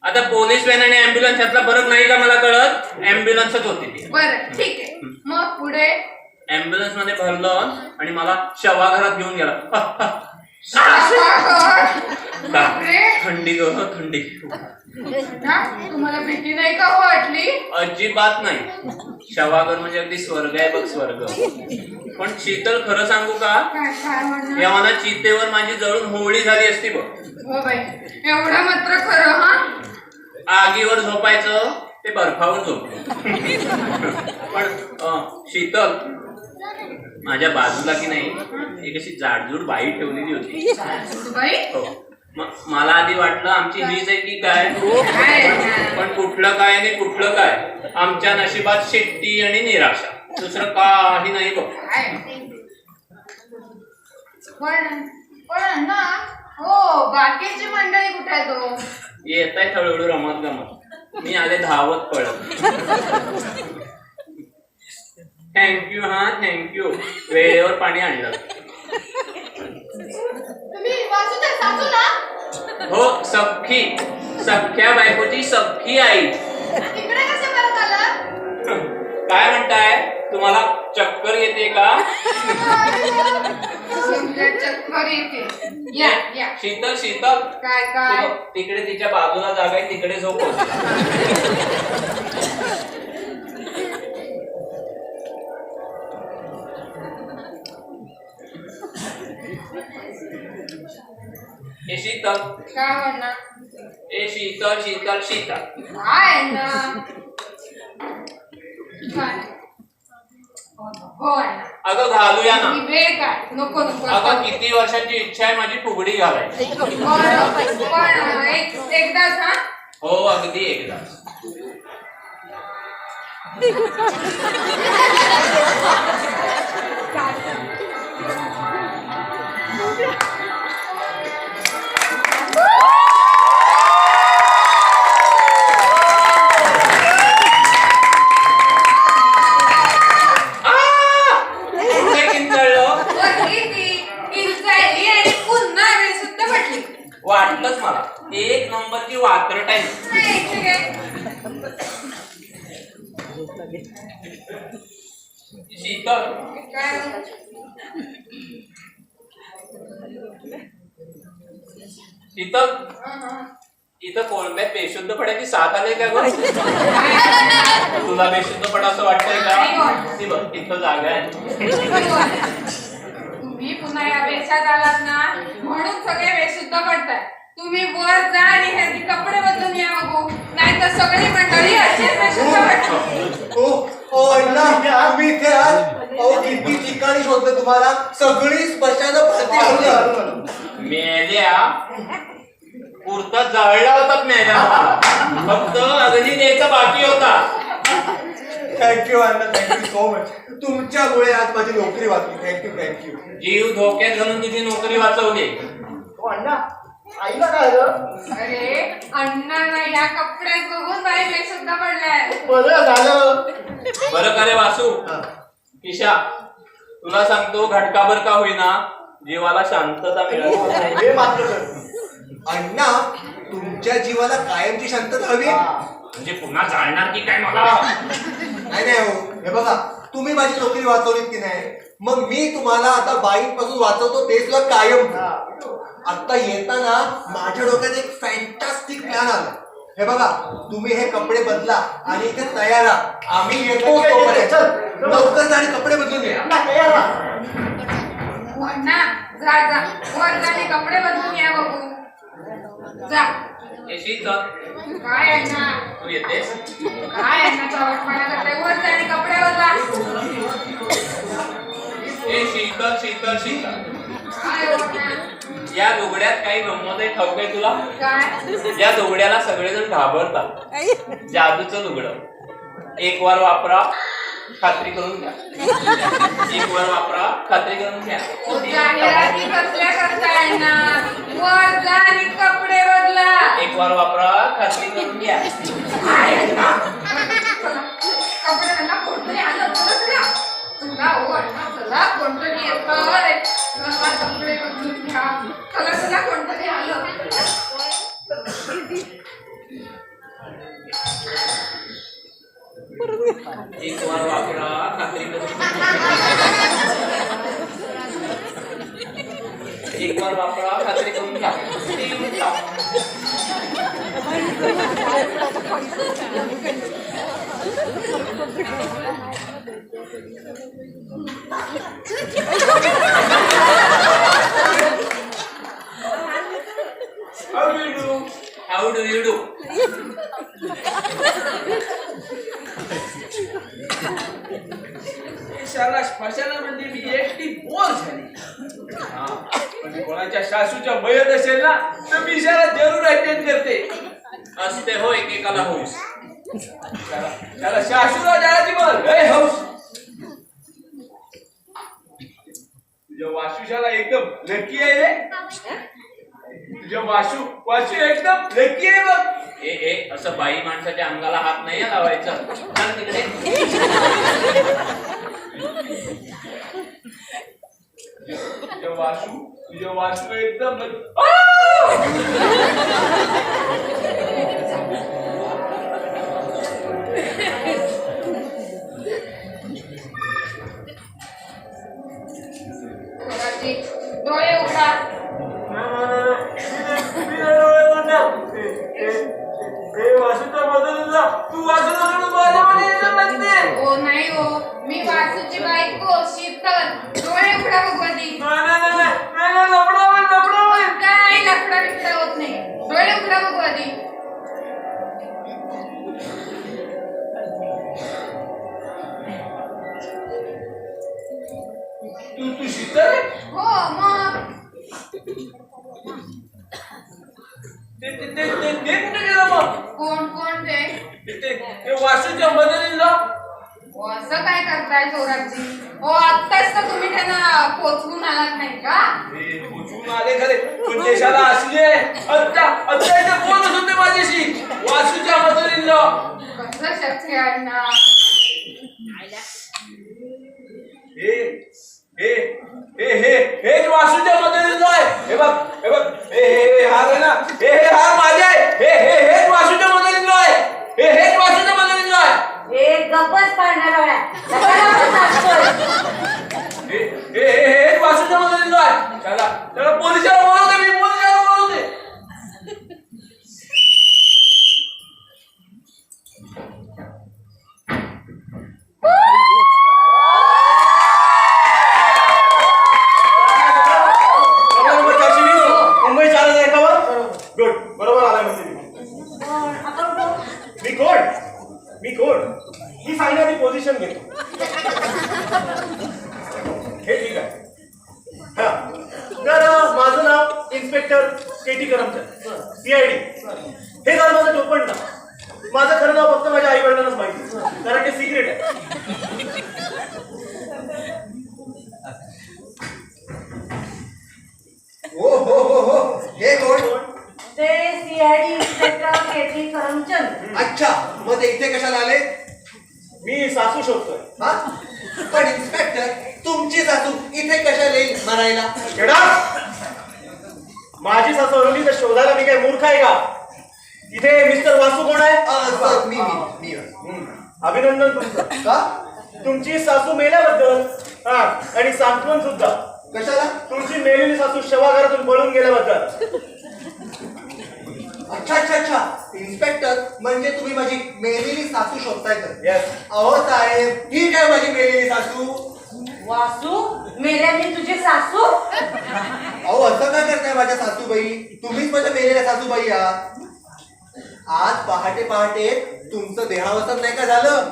S5: आता पोलीस व्हॅन आणि ॲम्ब्युलन्स यातला फरक नाही का मला कळत? ॲम्ब्युलन्सच होती ती.
S7: बरं ठीक आहे. मग पुढे?
S5: ॲम्ब्युलन्स मध्ये भरलं आणि मला शवाघरात घेऊन गेला.
S7: बापरे.
S5: थंडी ग थंडी.
S7: तुम्हाला भीती नाही का वाटली?
S5: अजिबात नाही. शवाघर म्हणजे अगदी स्वर्ग आहे बघ स्वर्ग. पण शीतल खरं सांगू का या मला चितेवर माझी जळून होळी झाली असती बघ.
S7: हो बाई एवढं मात्र खरं. हा
S5: आगीवर झोपायचं ते बर्फावर झोपलो. पण शीतल माझ्या बाजूला की नाही एक अशी जाडजूड बाई ठेवलेली होती.
S7: बाई?
S5: हो. मला आधी वाटलं आमची हीच आहे की काय. पण कुठलं काय आणि कुठलं काय आमच्या नशिबात शिट्टी आणि निराशा दुसरं काही नाही बघ.
S7: पण ना हो बाकीची मंडळी कुठे आहे तो?
S5: येत आहे हळूहळू रमत गमत. मी आले धावत पळत. थँक्यू. हा थँक्यू. वेळेवर पाणी आणलं.
S3: तुम्ही वासुदेव सासू ना?
S5: हो सख्खी. सख्ख्या बायकोची सख्खी आई.
S3: तिकडे कसे परत आला?
S5: काय म्हणताय? तुम्हाला चक्कर येते का?
S7: चक्कर येते. या या.
S5: शीतल शीतल
S7: काय काय?
S5: तिकडे तिच्या बाजूला जागा आहे तिकडे झोप. ए शीतल.
S7: काय म्हणणार?
S5: ए शीतल शीतल शीतल.
S7: काय ना काय? हो ना.
S5: अगं घालूया ना.
S7: वेळ काय? नको नको.
S5: अगं किती वर्षाची इच्छा आहे माझी फुगडी घालायची.
S7: पण एकदाच. हा
S5: हो अगदी एकदा. वाटलंच मला. एक नंबरची वात्रट आहे. शीतल,
S7: काय
S5: शीतल, इथं कोळंब्यात बेशुद्धपणाची साथ आले का गं? तुला बेशुद्धपण असं वाटतंय का? ती बघ तिथं जागा आहे.
S7: तुम्ही पुन्हा या वेशात आलात ना म्हणून सगळे बेशुद्ध पडताय. तुम्ही वर जा आणि ह्याची कपडे बदलून या बघू, नाही तर सगळी मंडळी अशीच बेशुद्ध पडतात.
S2: ओ अण्णा, तुम्ही इथे आहात? अहो किती ठिकाणी शोधलं तुम्हाला, सगळी स्मशानं भरती होती.
S5: मेल्या पुरता जळला होता मेल्या, फक्त अग्नी द्यायचा बाकी होता.
S2: थँक्यू अण्णा, थँक्यू सो मच. तुमच्यामुळे आज माझी नोकरी वाचली. थँक्यू.
S5: जीव धोक्यात घालून तुझी नोकरी वाचवली.
S1: हो अण्णा, आईला काय झालं?
S7: अरे अण्णांना या कपड्यात बघून बाई बेशुद्ध पडलाय.
S1: बरं झालं.
S5: बरं का रे वासू, किशा तुला सांगतो, घटकाभर का होईना जीवाला शांतता मिळाली.
S1: हे मात्र कर.
S2: अण्णा, तुमच्या जीवाला कायमची शांतता हवी.
S5: म्हणजे पुन्हा जाळणार की काय मला?
S2: नाही हो, हे बघा, तुम्ही माझी नोकरी वाचवलीत की नाही, मग मी तुम्हाला आता बाईपासून वाचवतो ते सुद्धा कायम. आता येताना माझ्या डोक्यात एक फॅन्टास्टिक प्लॅन आला. हे बघा, तुम्ही हे कपडे बदला आणि इथे तयार राहा. आम्ही येतो लवकर आणि कपडे बदलून या.
S7: अण्णा जा जा, वर जा आणि कपडे बदलून या बघू. जा.
S5: शीतल,
S7: काय अण्णा,
S5: तू येतेस?
S7: काय अण्णा चवटपणा करताय? वर जा आणि कपडे बदला.
S5: शीतल शीतल शीतल,
S7: काय हो अण्णा?
S5: या लुगड्यात काही गंमत आहे ठाऊक आहे तुला?
S7: काय?
S5: या लुगड्याला सगळेजण घाबरतात. जादूचं लुगडं. एक वार वापरा, खात्री करून घ्या. एक वार वापरा, खात्री करून घ्या.
S7: जाहिराती कसल्या करताय अण्णा? वर जा आणि कपडे बदला.
S5: एक वार वापरा, खात्री करून घ्या.
S7: कपडे बदला. कोणतरी आलं बरं तुला. तुला हो अण्णा, चला कोणतरी येतं रे. चला कपडे बदलून घ्या. चला चला कोणतरी आलं.
S5: एक वार वापरा, खात्री करून घ्या. एक वार वापरा, खात्री करून घ्या.
S8: How do you do?
S5: How do you do?
S8: शाला स्मशानामध्ये मी एकटी बोर झाली. पण कोणाच्या सासूच्या मयत असेल ना तर मी शाला जरूर अटेंड करते.
S5: असते हो एकेकाला हौस.
S8: शाला सासूला जायची बोल लय हौस. तुझ्या वासूशाला एकदम लकी आहे रे. तुझ्या वासू एकदम लकी आहे बघ.
S5: ए असं बाई माणसाच्या अंगाला हात नाही लावायचा. सांग तिकडे.
S8: तुझ्या वासू एकदम
S7: डोळे उघडा. ओ नाही हो, मी वासूची बायको शीतल. डोळे उघडा बघू आधी. काय लफडा बिफडा होत नाही. डोळे उघडा बघू आधी.
S8: तू शीतल
S7: हो मग
S8: ते कुठे गेलं मग?
S7: कोण कोण ते?
S8: ते वासूच्या मदतीला.
S7: असं काय करताय चोराची? हो आत्ताच तर तुम्ही त्यांना पोचवून आलात नाही का?
S8: पोचून आले खरे पण देशाला असले आता इथे बोलत होते माझ्याशी वासूच्या मदतीला.
S7: कसं शक्य आहे ना?
S8: हे वासूच्या मदतीला आहे. हे बघ हे हार आहे ना. हे हार माझे आहे. हे वासूच्या मदतीला आहे. हे वासूच्या मदतीला आहे.
S4: एक गप्पच
S6: ही सांगण्याची पोझिशन घेतो. हे ठीक आहे. हा तर माझं नाव इन्स्पेक्टर केटी करमचंद, CID. हे झालं माझं टोपण नाव. माझं खरं नाव फक्त माझ्या आई वडिलांनाच माहिती, कारण ते सिक्रेट आहे.
S2: हो हे कोण?
S4: ते CID इन्स्पेक्टर केटी करमचंद.
S2: अच्छा, मग ते इथे कशाला आले?
S6: मी सासू शोधतोय.
S2: हा? पण इन्स्पेक्टर, तुमची सासू इथे कशाला येईल मरायला?
S6: येडा! माझी सासू हरवली तर शोधायला मी काय मूर्ख आहे का? इथे मिस्टर वासू कोण आहे?
S2: सर, मी
S6: अभिनंदन तुमचं.
S2: का?
S6: तुमची सासू मेल्याबद्दल. हा, आणि सांत्वन सुद्धा.
S2: कशाला?
S6: तुमची मेलेली सासू शवागारातून पळून गेल्याबद्दल.
S2: अच्छा. इन्स्पेक्टर, म्हणजे तुम्ही माझी मेलेली सासू शोधताय तर?
S6: Yes.
S2: अहो साहेब, ही काय माझी मेलेली सासू?
S4: वासू मेल्या मी तुझी सासू.
S2: अहो असं काय करताय माझ्या सासूबाई? तुम्हीच माझ्या मेलेल्या सासूबाई आहात. आज पहाटे तुमचं देहावसन नाही का झालं?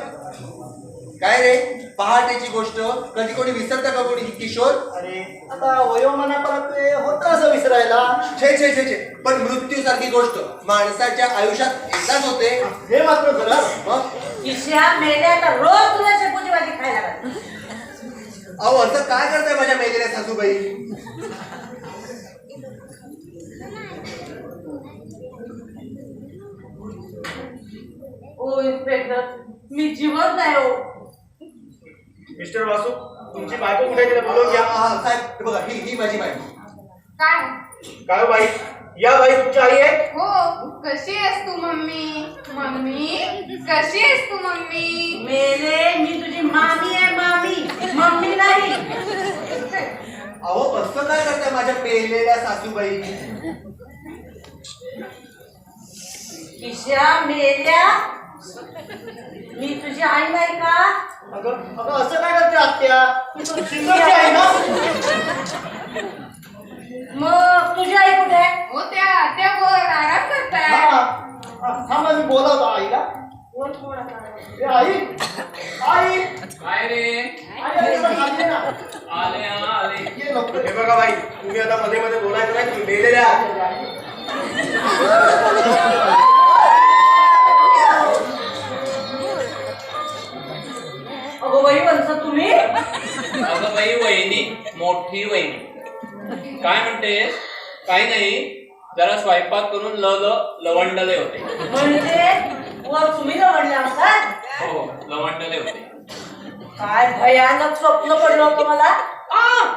S2: काय रे, पहाटेची गोष्ट कधी कोणी विसरतं का कोणी? किशोर,
S1: अरे आता वयोमानापर्यंत ते होतं असं विसरायला.
S2: छे. पण मृत्यू सारखी गोष्ट माणसाच्या आयुष्यात एकदाच होते.
S6: हे मात्र खरं.
S2: मग
S4: किशा मेल्या तर रोज तुला शेपूची भाजी खायला लागली.
S2: अहो असं काय करताय माझ्या मेलेल्या सासूबाई?
S4: ओ इन्स्पेक्टर, मी जिवंत आहे हो.
S6: मिस्टर वासू, तुमची बायको कुठे गेली बोलून घ्या.
S2: साहेब, हे बघा, ही माझी बायको.
S7: काय
S6: काय हो बाई, या बाई तुमची आई आहे?
S7: हो, कशी आहेस तू मम्मी? कशी आहेस तू मम्मी?
S4: मेले मी तुझी मामी आहे, मम्मी नाही.
S2: अहो असं काय करताय माझ्या मेलेल्या सासूबाई?
S4: किशा मेल्या मी तुझी आई नाही का?
S1: अगं असं काय करते आत्या? ती तर सिंगरची आहे ना.
S4: मग तुझी आई कुठे आहे?
S7: हो, त्या वर आराम करताय.
S1: थांबा, मी बोलावतो आईला. ए, आई
S5: काय रे?
S1: आई खाली ये ना.
S5: आले
S1: ये लवकर.
S6: हे बघा बाई, तुम्ही आता मध्ये बोलायचं नाही. तुम्ही मेलेल्या आहात.
S4: अगो बाई वंश, तुम्ही?
S5: अगं बाई, वहिनी, मोठी वहिनी. काय म्हणतेस? काही नाही, जरा स्वयंपाक करून लवंडले होते.
S4: म्हणजे वर तुम्ही जवळल्या असतात?
S5: हो, लवंडले होते.
S4: काय भयानक स्वप्न पडलं होतं मला.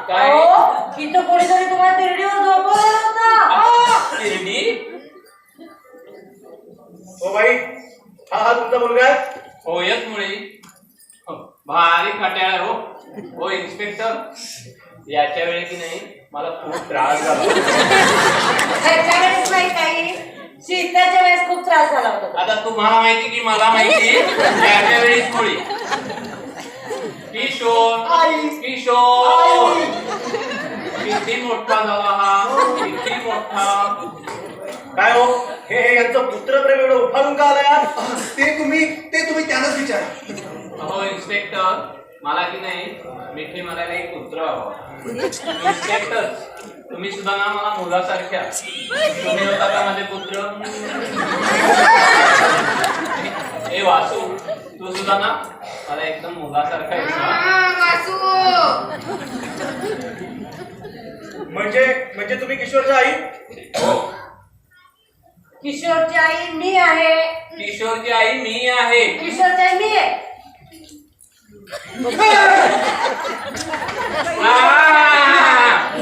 S5: काय?
S4: अहो, इथं कोणीतरी तुम्हाला तिरडीवर झोपवलं होतं.
S5: तिरडी?
S6: हो बाई, हा तुमचा मुलगा आहे?
S5: होयच मुळे. भारी खट्याळ आहे हो इन्स्पेक्टर. याच्या वेळी की नाही मला खूप त्रास झाला.
S4: त्याच्या वेळेस नाही काही, शीताच्या वेळेस खूप त्रास झाला होता.
S5: आता तुम्हाला माहिती की मला माहिती, त्याच्या वेळीच मुळी. किशोर, किती मोठा झाला हा, किती मोठा.
S6: काय हो, हे यांचं पुत्रप्रेम एवढं उफाळून का आलं यार?
S2: ते तुम्ही त्यांनाच विचारा.
S5: हो इन्स्पेक्टर, मला की नाही मिठी मारायला एक पुत्र हवं. इन्स्पेक्टर, तुम्ही सुद्धा ना मला मुलासारख्या. तुम्ही होता का माझे पुत्र? ए वासू, तू सुद्धा ना मला एकदम मुलासारखा आहेस ना?
S7: वासू,
S6: म्हणजे तुम्ही किशोरच्या आई?
S5: हो.
S4: किशोरची आई मी आहे.
S5: किशोरची आई मी आहे.
S4: किशोरची आई मी आहे.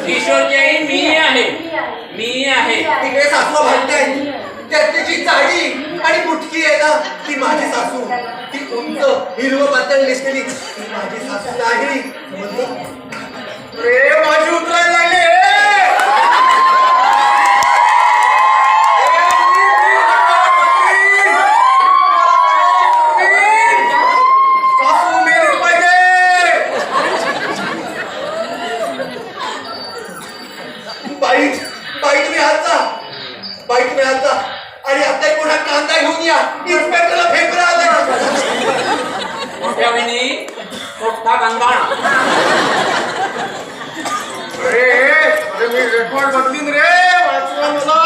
S5: किशोरची आई मी आहे. मी आहे.
S2: तिकडे सासू भांडताय. त्यातली जी जाडी आणि मुटकी आहे ना, ती माझी सासू. ती उंच हिरवं पातळ नेसलेली ती माझी सासू नाही.
S6: रे माझी उतरायला लागली.
S2: तुम्ही आता आणि आता पुन्हा कांदा घेऊन या. इन्स्पेक्टरला फेकरा आलाय.
S5: मोठ्या बहिणी मोठा गंगाणा.
S1: अरे मी रेकॉर्ड बदलीन रे, वाचवा मला.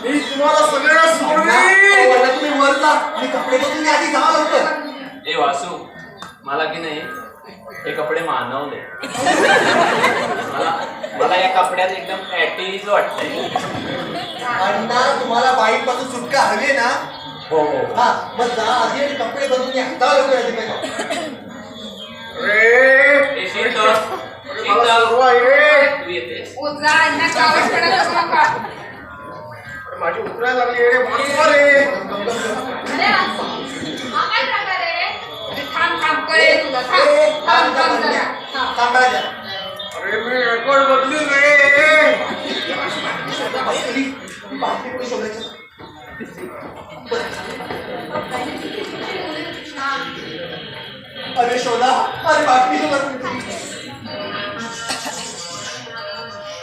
S1: मी तुम्हाला सगळ्यांना सोडवीन.
S2: वरना तुम्ही वरला आणि कपडे बदलून आधी जा लवकर.
S5: ए वासू, मला की नाही हे कपडे मानवले. मला या कपड्यात एकदम ऍटीज वाटतंय.
S2: अण्णा तुम्हाला बाईक पासून सुटका हवी ना?
S5: हो.
S2: हा मग जा आधी आणि कपडे बदलून या. जा लवकर आधी पहिले.
S5: ए शीतल, शीतल, तू येतेस?
S7: उजळा अण्णा कावड पडायला नको नका.
S1: माझी उतरायला लागली रे, वाचवा रे.
S3: अरे हा काय प्रकार आहे?
S7: थांब कळेल तुला. थांब जरा. हा.
S2: थांबा जा.
S1: अरे मी रेकॉर्ड बदलीन रे.
S2: बाकी कुठे शोधायचं? अरे शोधा. अरे बाकी शोधा.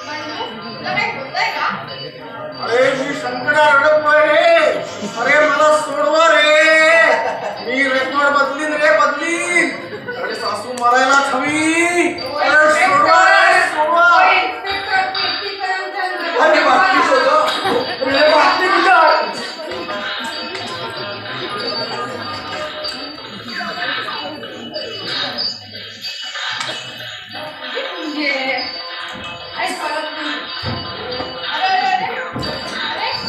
S3: बंधू, तुला काही होतंय का?
S1: अरे मी संकटात अडकलोय रे. अरे मला सोडवा रे. मी रेकॉर्ड बदलीन रे, बदलीन. अरे सासू मरायलाच हवी. अरे सोडवा रे, सोडवा.
S7: इन्स्पेक्टर पेटी करमचंद.
S2: अरे बाकी शोधा. अरे बाकी कुठं?
S7: ये. आई परत नाही.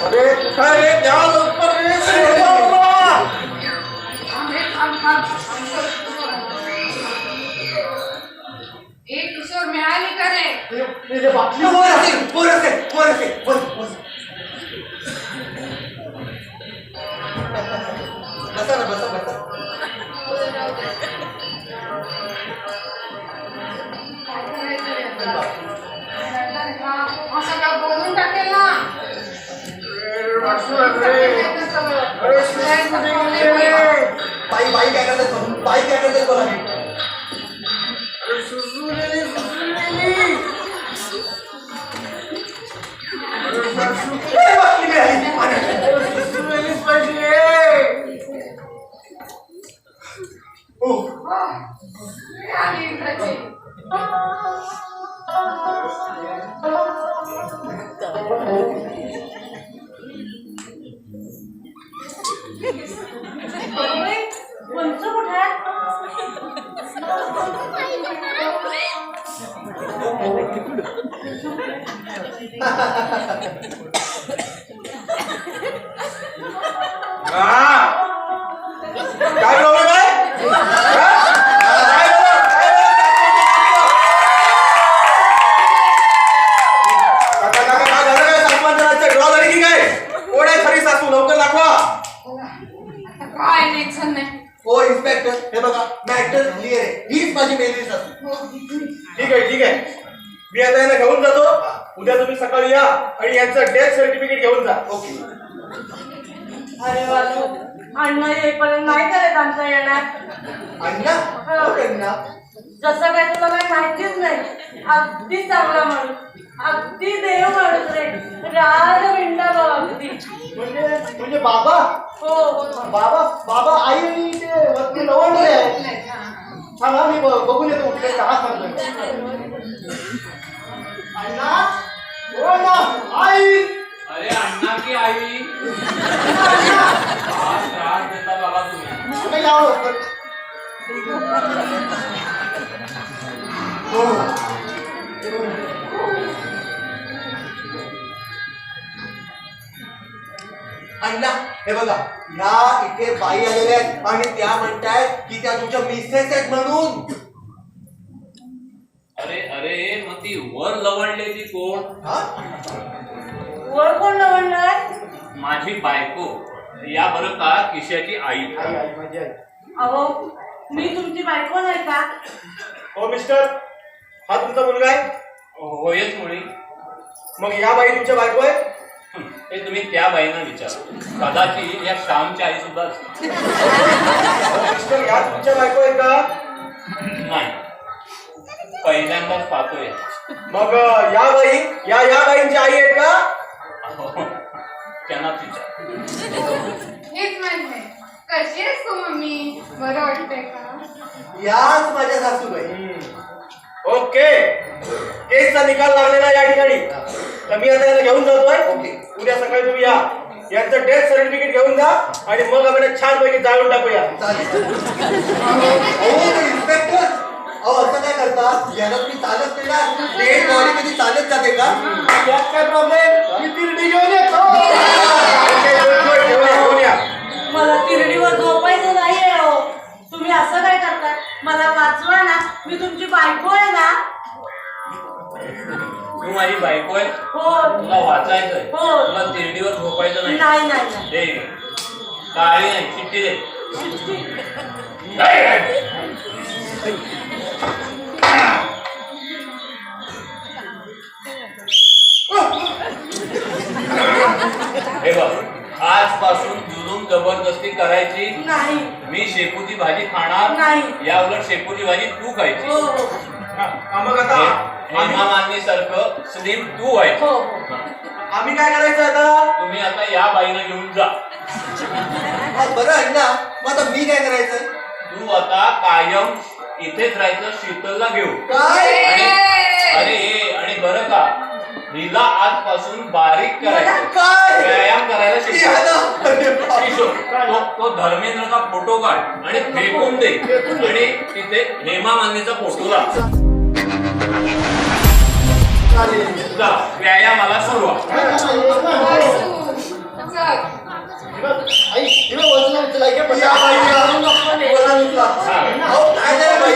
S1: अरे काय रे, द्या लवकर रे, सोडवा मला.
S7: थांब. एक किशोर मिळाली का रे?
S2: बाकी वर असेल, वर असेल, वर असेल, वर, वर. बसा ना, बसा.
S7: काय करायचं रे आता? हा सगळं बोलून टाकेल ना.
S1: अरे वाचवा रे. अरे सुसू दे रे.
S2: बाई काय करतात? बाई काय करतात बोला.
S1: अरे सुसू दे, सुसू दे. अरे सासू,
S2: अरे बाकी मिळाली.
S1: अरे सुसू देलीच पाहिजे.
S2: हो.
S7: मिळाली इंद्राची.
S4: कोणचं कुठे आहे?
S1: काय प्रॉब्लेम आहे? कोण आहे खरी सासू? लवकर दाखवा.
S7: काय टेन्शन नाही.
S2: हो इन्स्पेक्टर, हे बघा मॅटर क्लिअर आहे. हीच माझी मेली सासू.
S1: ठीक आहे. मी आता यांना घेऊन जातो. उद्या तुम्ही सकाळी या आणि यांचं डेथ सर्टिफिकेट घेऊन जा.
S2: ओके.
S4: अरे वाचू, अण्णा येईपर्यंत नाही करत आमचा येणार.
S2: अण्णा? हो अण्णा.
S4: जसं काय तुला काही माहितीच नाही. अगदी चांगला माणूस, अगदी देव माणूस रे. राजविंडा बघ अगदी.
S1: म्हणजे बाबा
S4: हो.
S1: बाबा आई आणि ते वरती लवंडले आहे. सांगा, मी बघून येतो. उठले का हात मारतोय. अण्णा, ओ अण्णा, आई.
S5: अरे अण्णा की आई, आज त्रास देता बाबा तुम्ही.
S1: कुठे यावं लवकर.
S2: हो. अण्णा हे बघा, ह्या इथे बाई आलेल्या आहेत आणि त्या म्हणतायत की त्या तुमच्या मिसेस आहेत म्हणून.
S5: अरे मग ती वर लवणले ती कोण?
S2: हा?
S4: वर कोण लवणलाय?
S5: माझी बायको, या बरं का किशाची आई.
S1: माझी आई.
S4: अहो, मी तुमची बायको नाही का?
S1: हो मिस्टर, हा तुमचा मुलगा आहे?
S5: होयच मुळी.
S1: मग या बाई तुमच्या बायको आहे?
S5: हे तुम्ही त्या बाईंना विचारा. कदाचित या श्यामची आई सुद्धा असते.
S1: मिस्टर, या तुमच्या बायको आहे का?
S5: नाही, पहिल्यांदाच पाहतोय.
S1: मग या बाई या बाईंची आई आहेत का?
S5: त्यांनाच विचार.
S7: हेच माहित नाही. कशी आहेस तू मम्मी? बरं वाटतंय का?
S2: याच माझ्या सासूबाई.
S1: ओके, केसचा निकाल लागलेला या ठिकाणी. तर मी आता याला घेऊन जातोय.
S2: ओके.
S1: उद्या सकाळी तुम्ही या, यांचं डेथ सर्टिफिकेट घेऊन जा आणि मग आपण छान पैकी जाळून टाकूया.
S2: चालेल. अहो इन्स्पेक्टर, अहो असं काय करतात, याला तुम्ही चालत नाही ना, डेड बॉडी कधी चालत जाते का?
S1: यात काय प्रॉब्लेम? मी तिरडी घेऊन येतो. ओके, good, घेऊन या.
S4: मला तिरडीवर झोपायचं नाहीये हो. तुम्ही असं काय करताय? मला वाचवा ना, मी तुमची बायको आहे ना.
S5: तू माझी बायको आहे,
S4: हो.
S5: तुला वाचायचंय,
S4: हो.
S5: तुला तिरडीवर झोपायचं नाही.
S4: नाही नाही नाही.
S5: दे काळी नाही, चिठ्ठी दे. हे बघ, आजपासून जुलूम जबरदस्ती करायची
S4: नाही.
S5: मी शेपूची भाजी खाणार
S4: नाही.
S5: या उलट शेपूची भाजी तू खायची.
S4: हो हो
S1: मग आता
S5: हेमा मालिनी सारखं स्लिम तू व्हायचं.
S4: हो.
S1: आम्ही काय करायचं आता?
S5: तुम्ही आता या बाईला घेऊन जा.
S2: बरं आहे ना, मग आता मी काय करायचंय?
S5: तू आता कायम इथेच राहायचं, शीतलला घेऊ.
S2: काय?
S5: आणि बरं का, हिला आजपासून बारीक करायचं,
S2: काय?
S5: व्यायाम करायला
S2: या
S5: शिकव.
S2: ना. अरे बाप.
S5: किशोर, तो धर्मेंद्रचा फोटो काढ आणि फेकून दे आणि तिथे हेमा मालिनीचा फोटो लाव.
S2: चालेल.
S5: जा, व्यायामाला सुरुवात.
S7: चल.
S2: आई, हिला वजन उचलाय का? या बाईला. वजन उचला. अहो, काय झालं बाई?